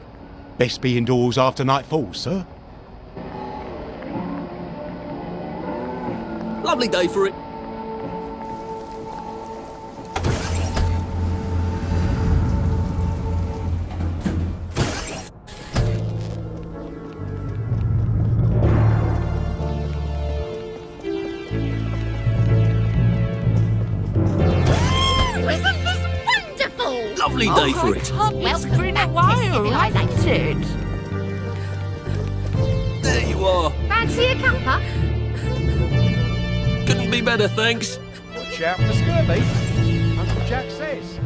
Best be indoors after nightfall, sir. Lovely day for it. Lovely day for it. Well, it's been a while, hasn't it? There you are. Fancy a cuppa? Couldn't be better, thanks. Watch out for scurvy, Uncle Jack says.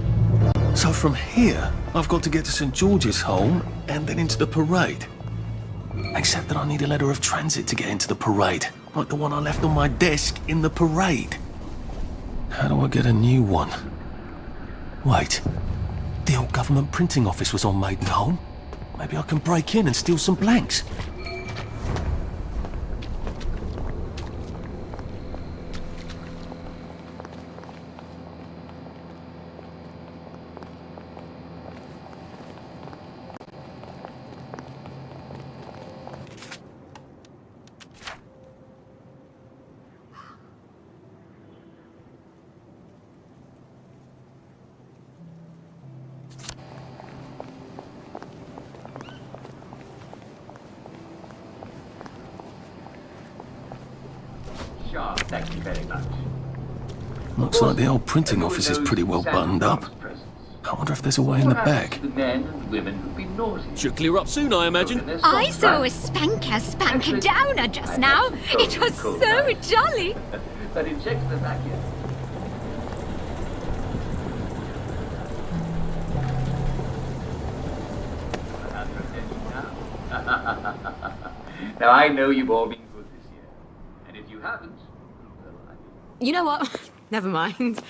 So from here, I've got to get to St George's home and then into the parade. Except that I need a letter of transit to get into the parade, like the one I left on my desk in the parade. How do I get a new one? Wait, the old government printing office was on Maidenholm. Maybe I can break in and steal some blanks. Sure, thank you very much. Looks like the old printing office is pretty well buttoned up. I wonder if there's a way in the back. The men and women who've been naughty. Should clear up soon, I imagine. I saw a spanker downer just now. It was so jolly. But it checks the back here. Now I know you've all been good this year, and if you haven't, well, You know what? Never mind.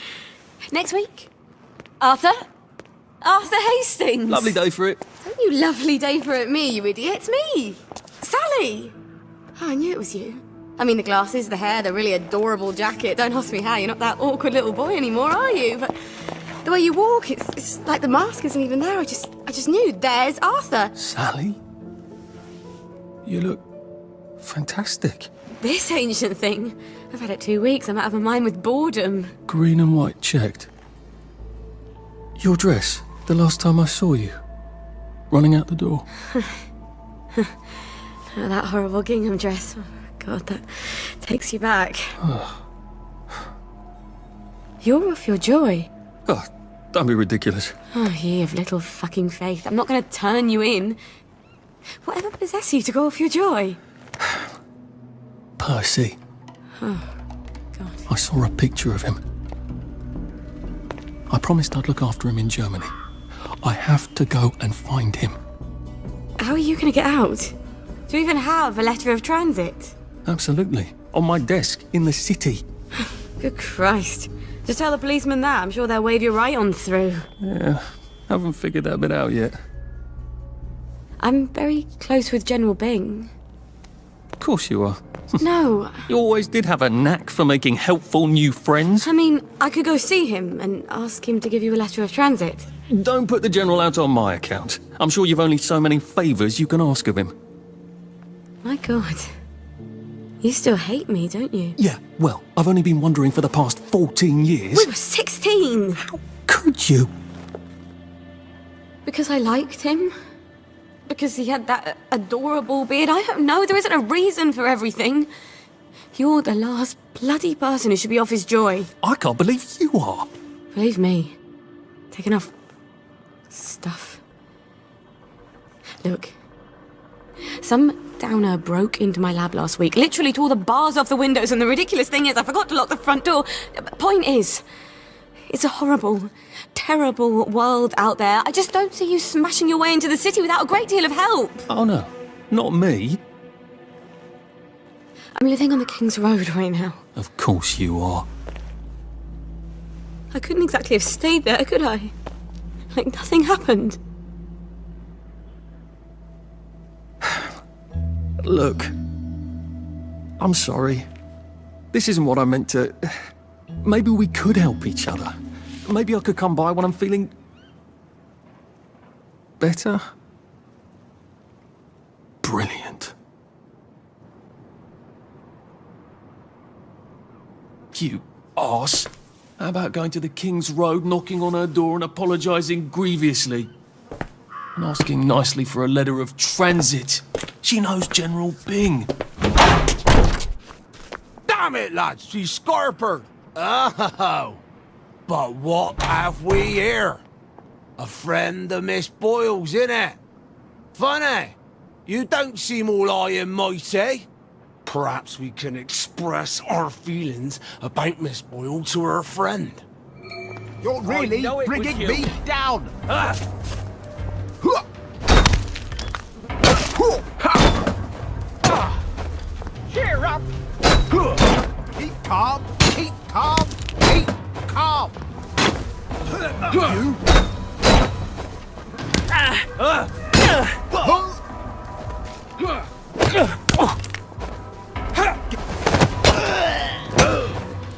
Next week, Arthur Hastings. Lovely day for it. Don't you lovely day for it me, you idiot. It's me, Sally. Oh, I knew it was you. I mean, the glasses, the hair, the really adorable jacket. Don't ask me how. You're not that awkward little boy anymore, are you? But the way you walk, it's like the mask isn't even there. I just knew. There's Arthur. Sally? You look fantastic. This ancient thing. I've had it 2 weeks. I'm out of my mind with boredom. Green and white checked. Your dress, the last time I saw you. Running out the door. That horrible gingham dress. Oh, God, that takes you back. You're off your joy. Oh, don't be ridiculous. Oh, ye of little fucking faith. I'm not going to turn you in. Whatever possessed you to go off your joy? Percy. Oh, God. I saw a picture of him. I promised I'd look after him in Germany. I have to go and find him. How are you going to get out? Do you even have a letter of transit? Absolutely. On my desk, in the city. Good Christ. Just tell the policeman that. I'm sure they'll wave you right on through. Yeah, haven't figured that bit out yet. I'm very close with General Bing. Of course you are. No. You always did have a knack for making helpful new friends. I mean, I could go see him and ask him to give you a letter of transit. Don't put the General out on my account. I'm sure you've only so many favours you can ask of him. My God. You still hate me, don't you? Yeah, well, I've only been wondering for the past 14 years. We were 16! How could you? Because I liked him? Because he had that adorable beard? I don't know, there isn't a reason for everything. You're the last bloody person who should be off his joy. I can't believe you are. Believe me. Take enough stuff. Look, some downer broke into my lab last week, literally tore the bars off the windows, and the ridiculous thing is I forgot to lock the front door. Point is, it's a horrible, terrible world out there. I just don't see you smashing your way into the city without a great deal of help. Oh no, not me. I'm living on the King's Road right now. Of course you are. I couldn't exactly have stayed there, could I? Like nothing happened. Look, I'm sorry. This isn't what I meant to... Maybe we could help each other. Maybe I could come by when I'm feeling... better? Brilliant. You arse. How about going to the King's Road, knocking on her door and apologising grievously? And asking nicely for a letter of transit. She knows General Bing. Damn it, lads, she's scarpered. Oh, but what have we here? A friend of Miss Boyle's, innit? Funny, you don't seem all high and mighty. Perhaps we can express our feelings about Miss Boyle to her friend. You're really bringing me down. Cheer up. Keep calm. Keep calm. Keep calm. You.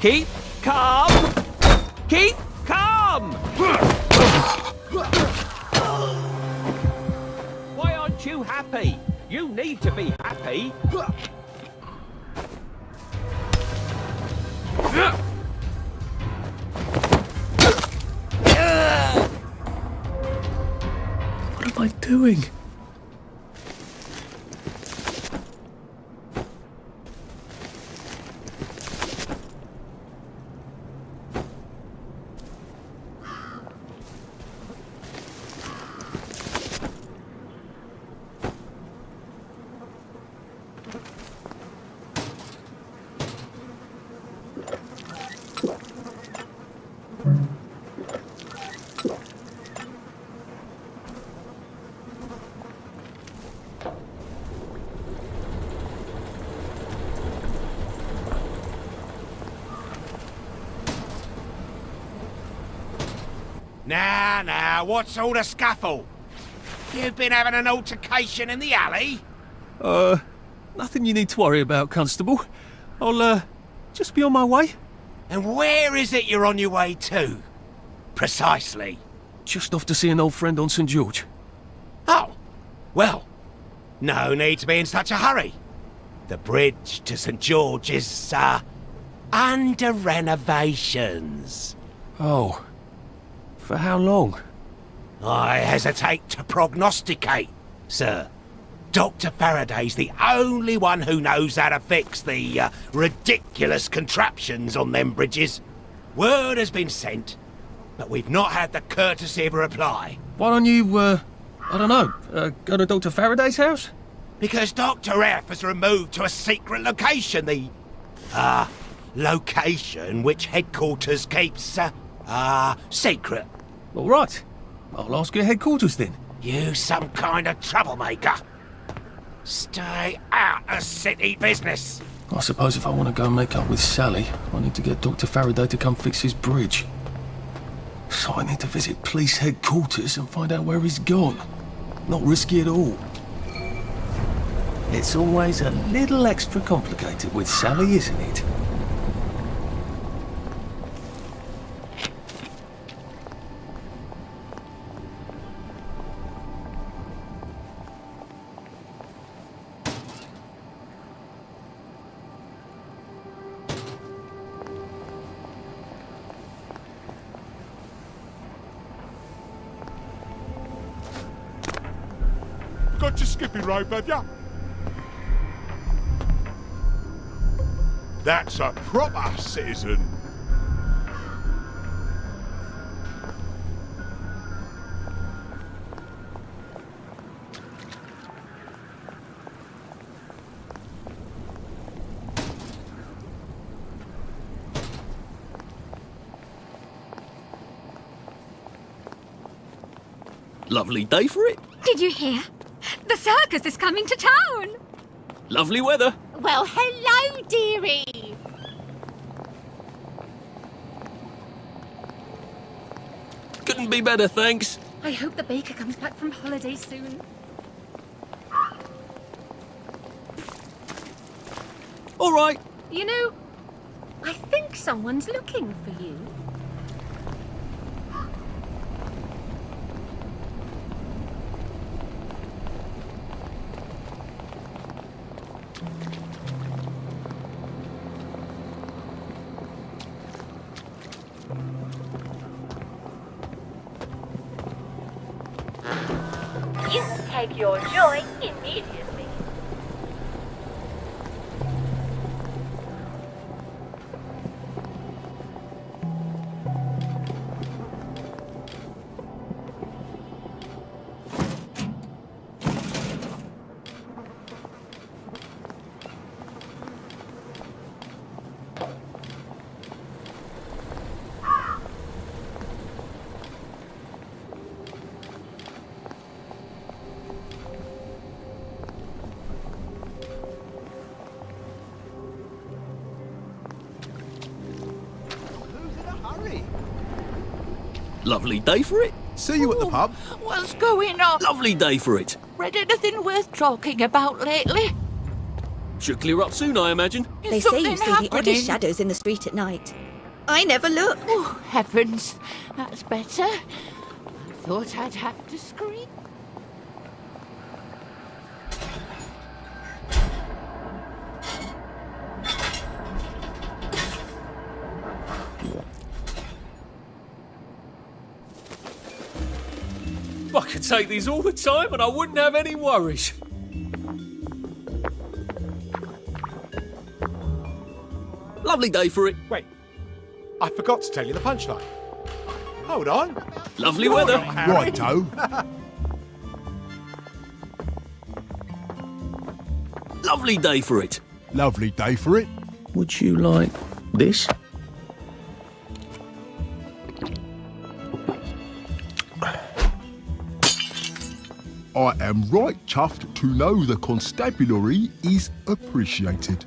Keep calm. Keep calm. Why aren't you happy? You need to be happy. What am I doing? Now, what's all the scuffle? You've been having an altercation in the alley? Nothing you need to worry about, Constable. I'll, just be on my way. And where is it you're on your way to? Precisely. Just off to see an old friend on St. George. Oh, well, no need to be in such a hurry. The bridge to St. George is, under renovations. Oh. For how long? I hesitate to prognosticate, sir. Dr. Faraday's the only one who knows how to fix the ridiculous contraptions on them bridges. Word has been sent, but we've not had the courtesy of a reply. Why don't you, I don't know, go to Dr. Faraday's house? Because Dr. F has removed to a secret location, the, location which headquarters keeps, secret. All right. I'll ask your headquarters then. You some kind of troublemaker. Stay out of city business. I suppose if I want to go and make up with Sally, I need to get Dr. Faraday to come fix his bridge. So I need to visit police headquarters and find out where he's gone. Not risky at all. It's always a little extra complicated with Sally, isn't it? Got your skippy rope, have ya? That's a proper citizen. Lovely day for it. Did you hear? The circus is coming to town. Lovely weather. Well, hello, dearie. Couldn't be better, thanks. I hope the baker comes back from holiday soon. All right. You know, I think someone's looking for you. You will take your joy immediately. Lovely day for it. See you at the pub. What's going on? Lovely day for it. Read anything worth talking about lately? Should clear up soon, I imagine. Is They say you something see the oddest happening? shadows in the street at night. I never look. Oh, heavens. That's better. I thought I'd have to scream. I could take these all the time and I wouldn't have any worries. Lovely day for it. Wait, I forgot to tell you the punchline. Hold on. Lovely weather. Righto. Lovely day for it. Lovely day for it. Would you like this? I am right chuffed to know the constabulary is appreciated.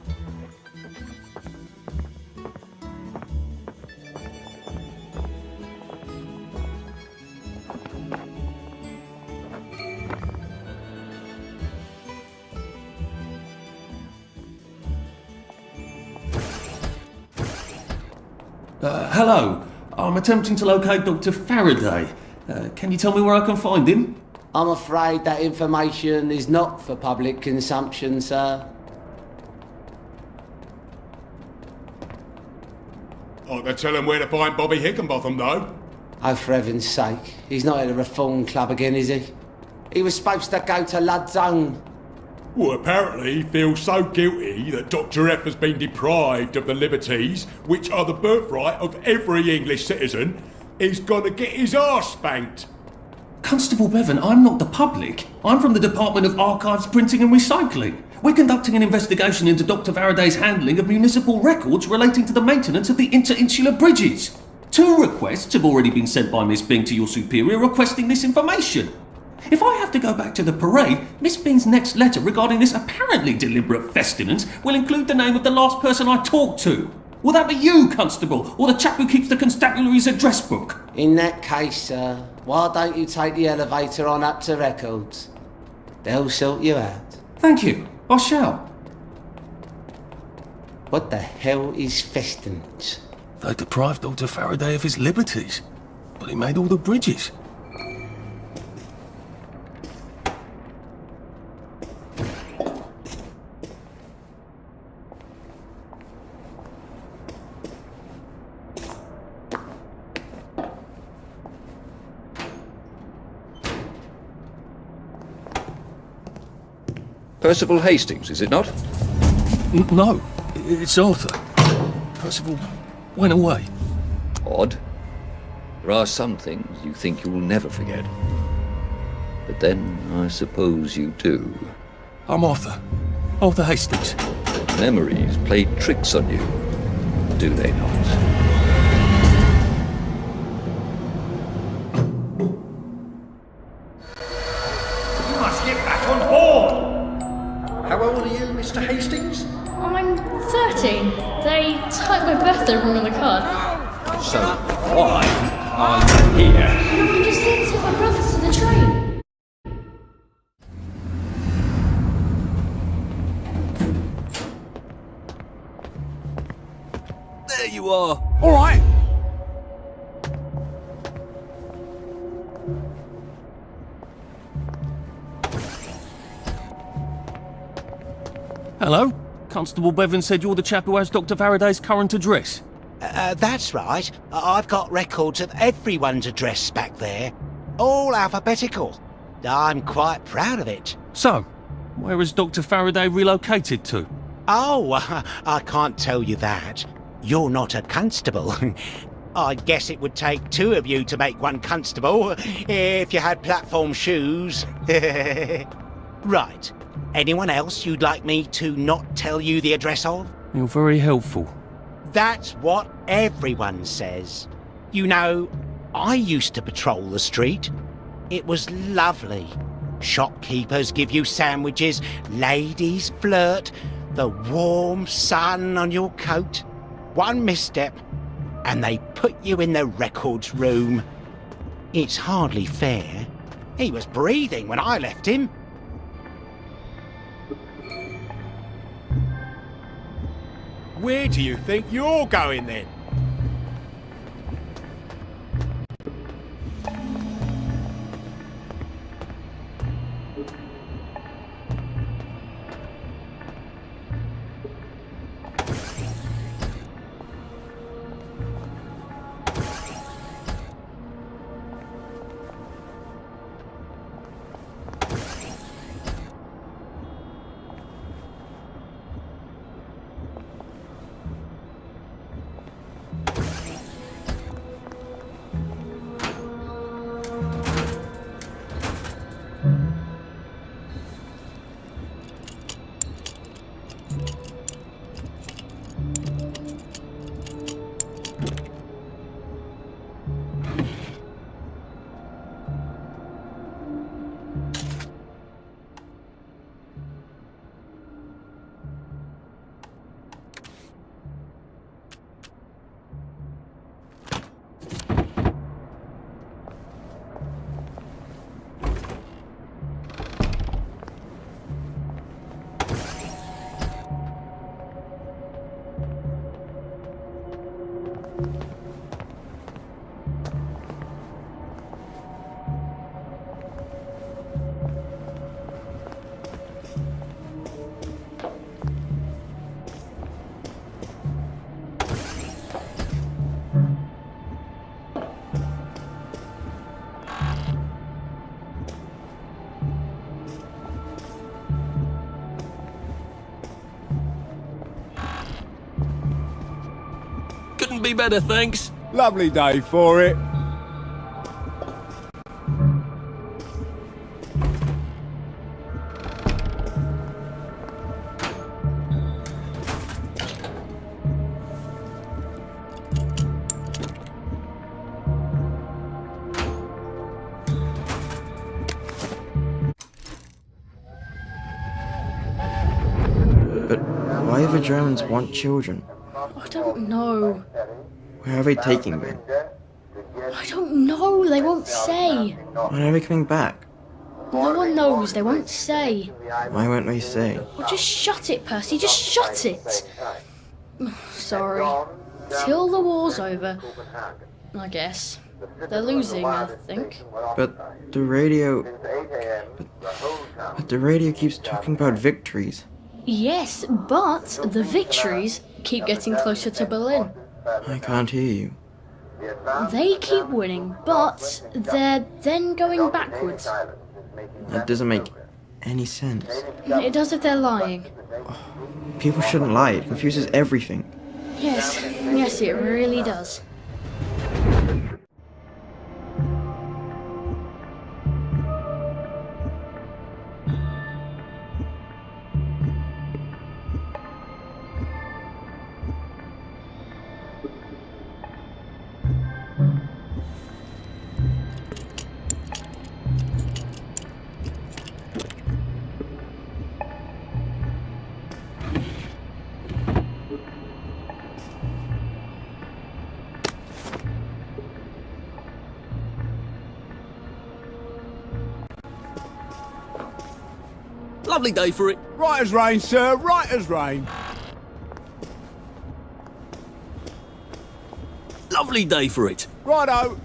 Hello. I'm attempting to locate Dr. Faraday. Can you tell me where I can find him? I'm afraid that information is not for public consumption, sir. I can tell him where to find Bobby Hickenbotham, though. Oh, for heaven's sake. He's not at a reform club again, is he? He was supposed to go to Lud's Own. Well, apparently he feels so guilty that Dr. F has been deprived of the liberties which are the birthright of every English citizen. He's gonna get his arse spanked. Constable Bevan, I'm not the public. I'm from the Department of Archives, Printing and Recycling. We're conducting an investigation into Dr. Faraday's handling of municipal records relating to the maintenance of the interinsular bridges. 2 requests have already been sent by Miss Bing to your superior requesting this information. If I have to go back to the parade, Miss Bing's next letter regarding this apparently deliberate festinance will include the name of the last person I talked to. Will that be you, Constable, or the chap who keeps the constabulary's address book? In that case, sir, why don't you take the elevator on up to records? They'll sort you out. Thank you. I shall. What the hell is festinance? They deprived Dr. Faraday of his liberties, but he made all the bridges. Percival Hastings, is it not? No, it's Arthur. Percival went away. Odd. There are some things you think you'll never forget. But then, I suppose you do. I'm Arthur. Arthur Hastings. Memories play tricks on you, do they not? I typed my birthday wrong on the card. So, why are you here? No, I'm just here to take my brother to the train. There you are. All right. Hello? Constable Bevan said you're the chap who has Dr. Faraday's current address. That's right. I've got records of everyone's address back there. All alphabetical. I'm quite proud of it. So, where has Dr. Faraday relocated to? Oh, I can't tell you that. You're not a constable. I guess it would take two of you to make one constable, if you had platform shoes. Right. Anyone else you'd like me to not tell you the address of? You're very helpful. That's what everyone says. You know, I used to patrol the street. It was lovely. Shopkeepers give you sandwiches, ladies flirt, the warm sun on your coat. One misstep, and they put you in the records room. It's hardly fair. He was breathing when I left him. Where do you think you're going then? Couldn't be better, thanks. Lovely day for it. But why do the Germans want children? I don't know. Where are they taking them? I don't know. They won't say. When are they coming back? No one knows. They won't say. Why won't they say? Well, just shut it, Percy. Just shut it. Sorry. Till the war's over, I guess. They're losing, I think. But the radio... But the radio keeps talking about victories. Yes, but the victories keep getting closer to Berlin. I can't hear you. They keep winning, but they're then going backwards. That doesn't make any sense. It does if they're lying. People shouldn't lie. It confuses everything. Yes, it really does. Lovely day for it. Right as rain, sir, right as rain. Lovely day for it. Righto.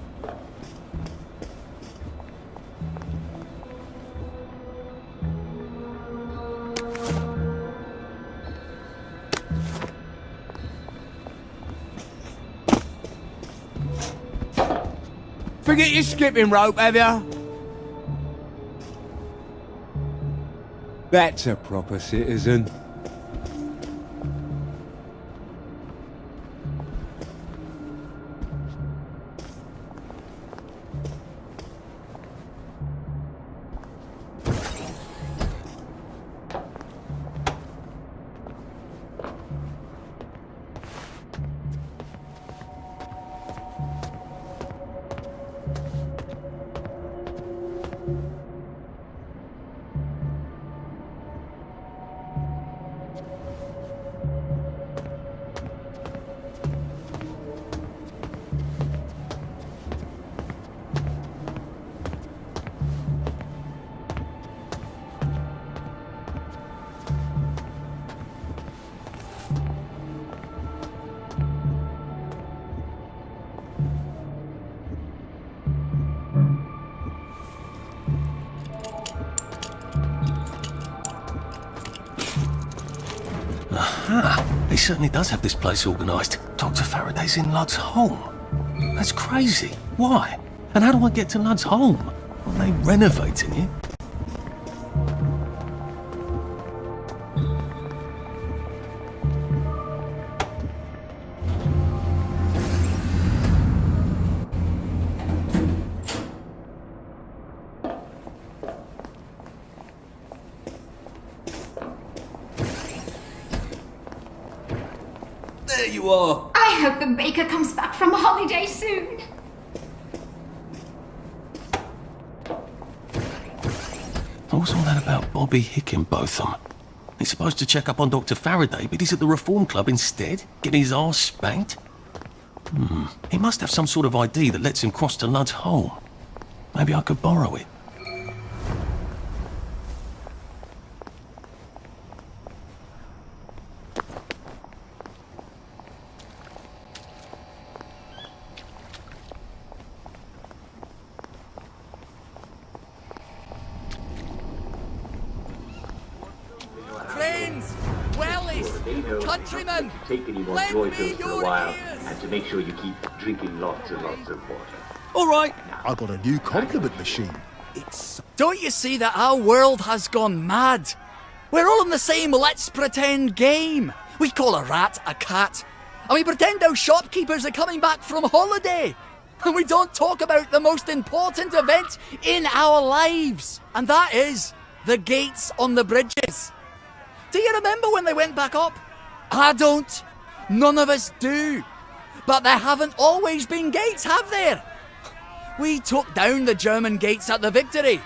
Forget your skipping rope, have ya? That's a proper citizen. He certainly does have this place organised. Dr. Faraday's in Lud's home. That's crazy. Why? And how do I get to Lud's home? Are they renovating it? There you are. I hope the baker comes back from holiday soon. What's all that about Bobby Hickenbotham? He's supposed to check up on Dr. Faraday, but he's at the Reform Club instead, getting his arse spanked. He must have some sort of ID that lets him cross to Lud's home. Maybe I could borrow it. Friends, wellies, countrymen, take any more lend joy me pills for your a while, ears. and to make sure you keep drinking lots and lots of water. All right. I got a new compliment machine. Don't you see that our world has gone mad? We're all in the same let's pretend game. We call a rat a cat, and we pretend our shopkeepers are coming back from holiday. And we don't talk about the most important event in our lives, and that is the gates on the bridges. Do you remember when they went back up? I don't. None of us do. But there haven't always been gates, have there? We took down the German gates at the Victory.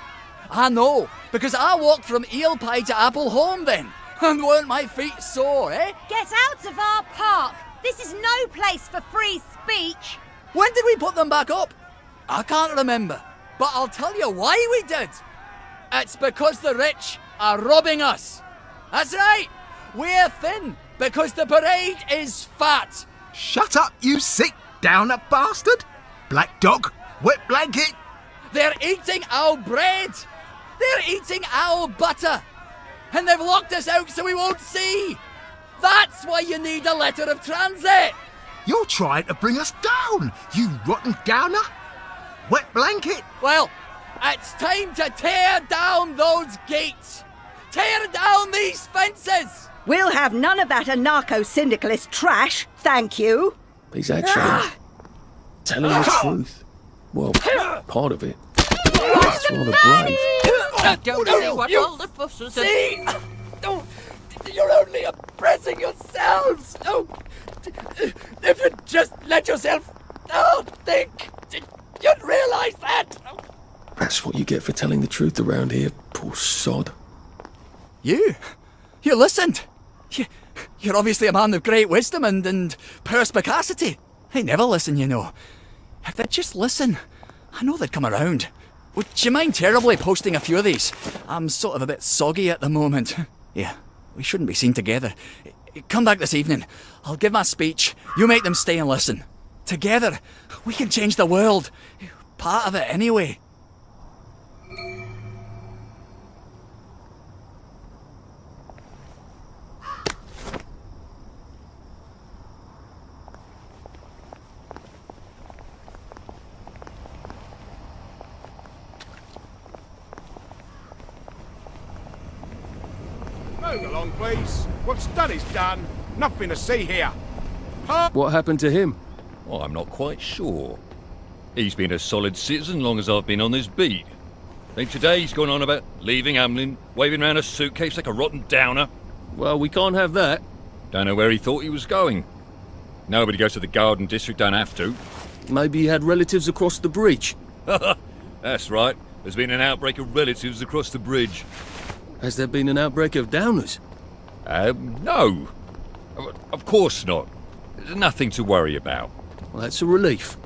I know, because I walked from Eel Pie to Appleholme then. And weren't my feet sore, eh? Get out of our park! This is no place for free speech! When did we put them back up? I can't remember. But I'll tell you why we did. It's because the rich are robbing us. That's right. We're thin because the parade is fat. Shut up, you sick downer bastard! Black dog, wet blanket! They're eating our bread. They're eating our butter. And they've locked us out so we won't see. That's why you need a letter of transit. You're trying to bring us down, you rotten downer! Wet blanket! Well, it's time to tear down those gates. Tear down these fences. We'll have none of that anarcho-syndicalist trash, thank you. He's actually telling the truth. Well, part of it. That's rather brave. I don't see what all the fuss is. See? No, you're only oppressing yourselves. No, if you just let yourself think, you'd realise that. That's what you get for telling the truth around here, poor sod. You listened. You're obviously a man of great wisdom and perspicacity. They never listen, you know. If they'd just listen, I know they'd come around. Would you mind terribly posting a few of these? I'm sort of a bit soggy at the moment. Yeah, we shouldn't be seen together. Come back this evening. I'll give my speech. You make them stay and listen. Together, we can change the world. Part of it, anyway. Move along, please. What's done is done. Nothing to see here. What happened to him? Well, I'm not quite sure. He's been a solid citizen long as I've been on this beat. Then today he's gone on about leaving Hamlin, waving around a suitcase like a rotten downer. Well, we can't have that. Don't know where he thought he was going. Nobody goes to the Garden District, don't have to. Maybe he had relatives across the bridge. That's right. There's been an outbreak of relatives across the bridge. Has there been an outbreak of downers? No. Of course not. There's nothing to worry about. Well, that's a relief.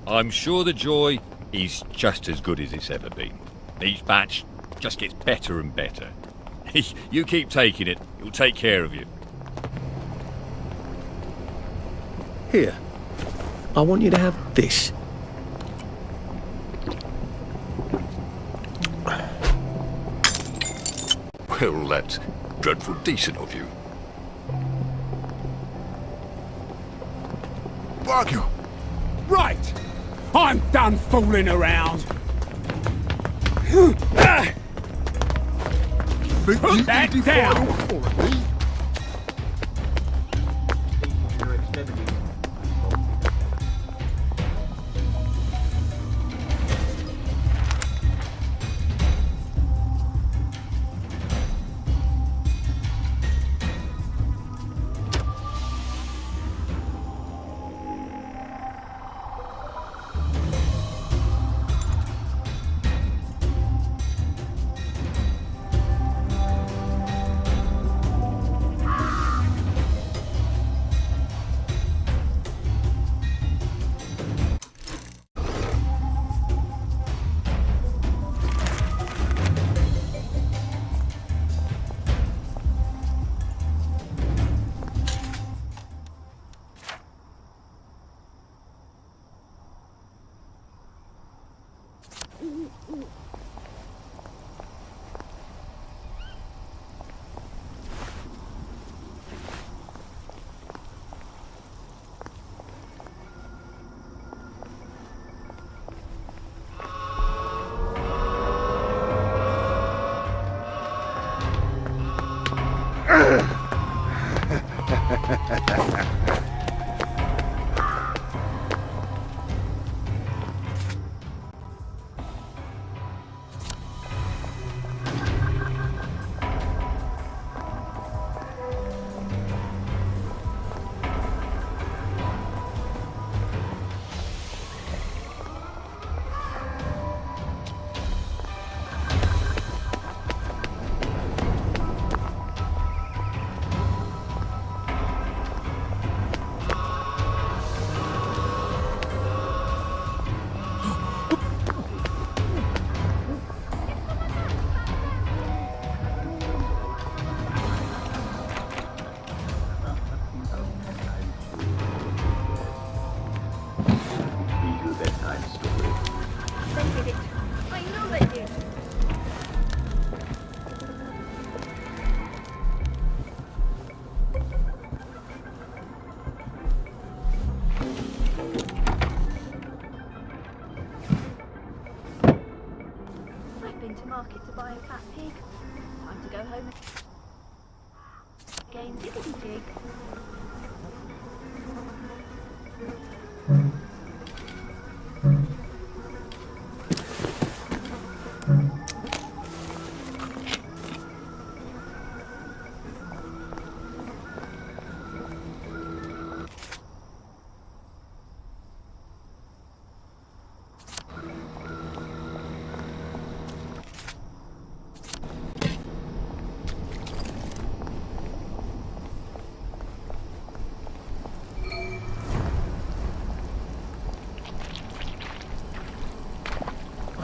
I'm sure the joy is just as good as it's ever been. Each batch just gets better and better. You keep taking it, it'll take care of you. Here. I want you to have this. Well, that's dreadful decent of you. Bugger! Right! I'm done fooling around. Put that down!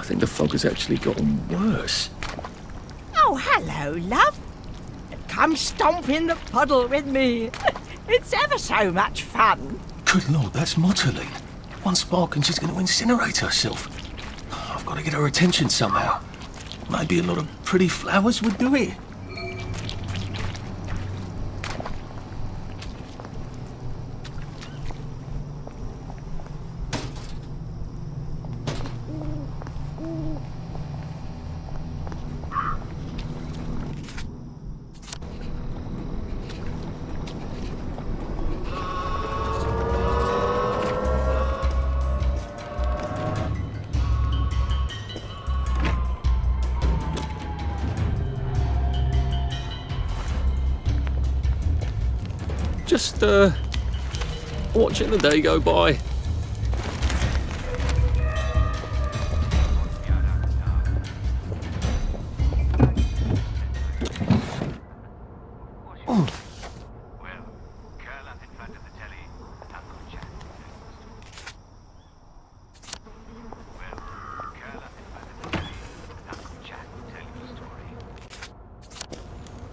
I think the fog has actually gotten worse. Oh, hello, love. Come stomp in the puddle with me. It's ever so much fun. Good Lord, that's Motterly. One spark and she's going to incinerate herself. I've got to get her attention somehow. Maybe a lot of pretty flowers would do it. Just, watching the day go by. Oh.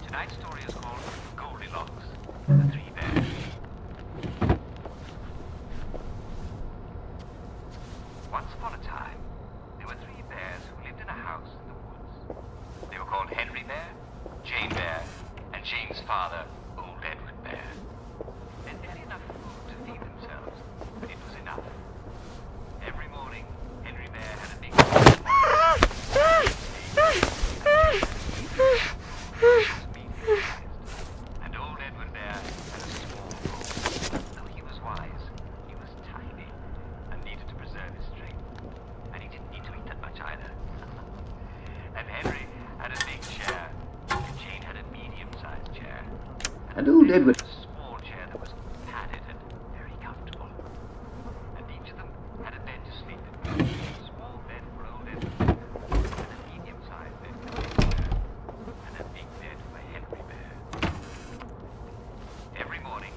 Tonight's story is called Goldilocks, the Three Bears. Once upon a time, there were three bears who lived in a house in the woods. They were called Henry Bear, Jane Bear, and Jane's father, Old Edward Bear. They had barely enough food to feed themselves, but it was enough. Every morning, Henry Bear had a big and Old Edward Bear had a small bowl. Though he was wise, he was tiny and needed to preserve his strength. And he didn't need to eat that much either. And Henry had a big chair, and Jane had a medium-sized chair. And Old Edward... a small chair that was padded and very comfortable. And each of them had a bed to sleep in. A small bed for Old Edward, and a medium-sized bed for Jane Bear, and a big bed for Henry Bear. Every morning,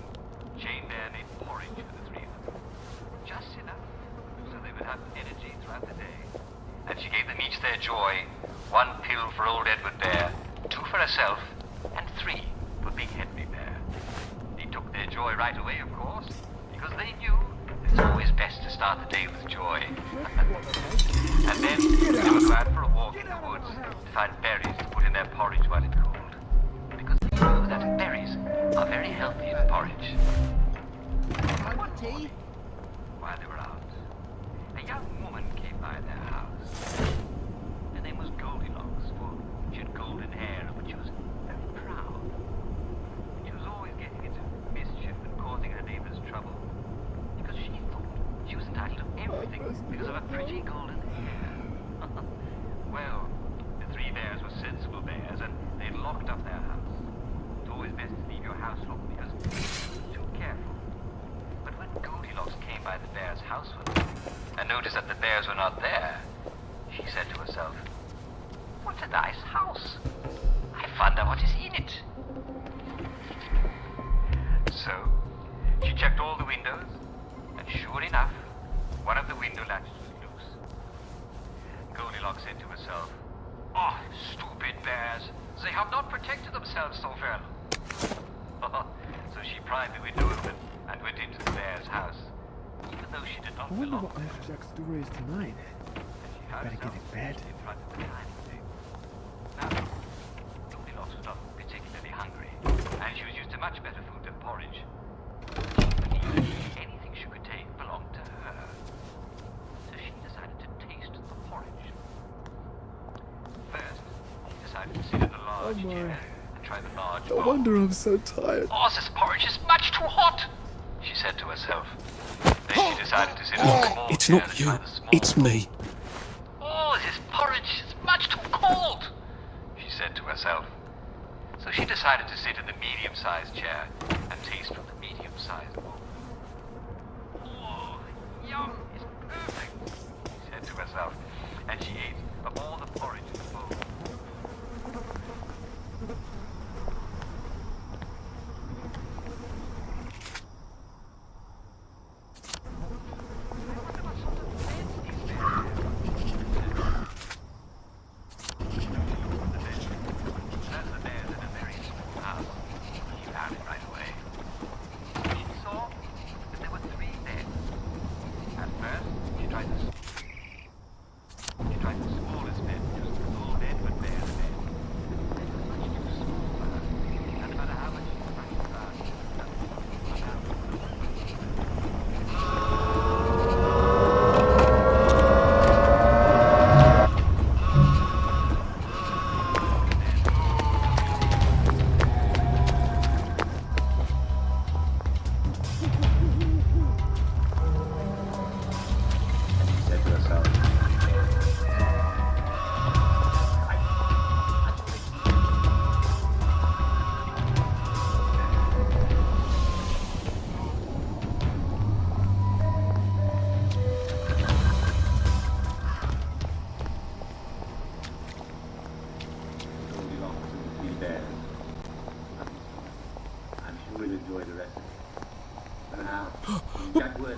Jane Bear made porridge for the three of them. Just enough so they would have energy throughout the day. And she gave them each their joy. 1 pill for Old Edward Bear, 2 for herself, and 3 for Big Henry Bear. They took their joy right away, of course, because they knew it's always best to start the day with joy. And then they would go out for a walk in the woods to find berries to put in their porridge while it cooled. Because they knew that berries are very healthy in porridge. One morning, while they were out, a young woman came by their house. Her name was Goldilocks, for she had golden hair, but she was very proud. She was always getting into mischief and causing her neighbors trouble, because she thought she was entitled to everything because of her pretty golden hair. Well, the three bears were sensible bears, and they'd locked up their house. It's always best to leave your house locked because you're too careful. But when Goldilocks came by the bears' house one morning and noticed that the bears were not there, she said to herself, "What a nice house! I wonder what is in it." So, she checked all the windows, and sure enough, one of the window latches was loose. Goldilocks said to herself, "Oh, stupid bears! They have not protected themselves so well." So she pried the window open and went into the bear's house, even though she did not I wonder belong what Uncle Jack's story is tonight. Better get in bed. in front of the dining table. Now, Goldilocks was not particularly hungry, and she was used to much better food than porridge. But she believed anything she could take belonged to her. So she decided to taste the porridge. First, she decided to sit in a large chair and try the large No bowl. wonder I'm so tired. "Oh, this porridge is much too hot," she said to herself. Then she decided to sit in a small It's chair not and you, try the small it's me. "Oh, this porridge is much too cold," she said to herself. So she decided to sit in the medium-sized chair and taste from the medium-sized bowl. "Oh, yum, it's perfect," she said to herself, and she ate of all the porridge in the bowl.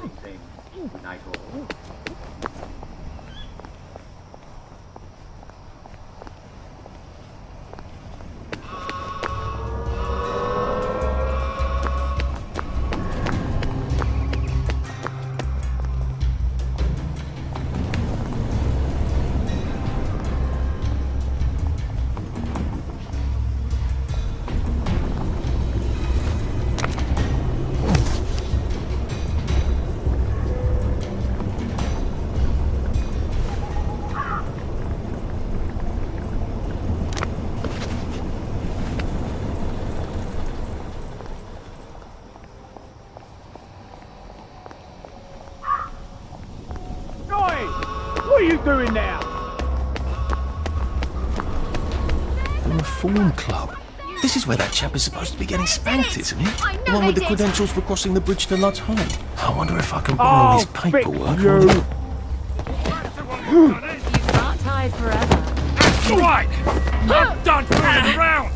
evening saying good night all. What are you doing now? The Reform Club. This is where that chap is supposed to be getting spanked, isn't it? The one with the credentials for crossing the bridge to Lud's Home. I wonder if I can borrow his paperwork. You can't hide forever. That's right! I'm done fooling around!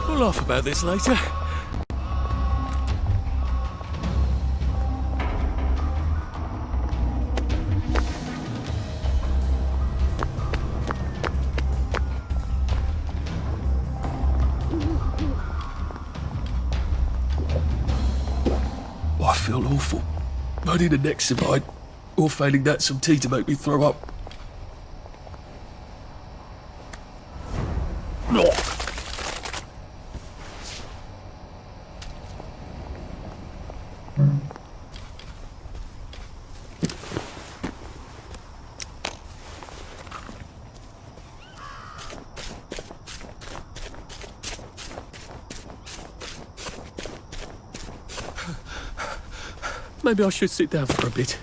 We'll laugh about this later. I feel awful. I need a neck survived, or failing that, some tea to make me throw up. Maybe I should sit down for a bit.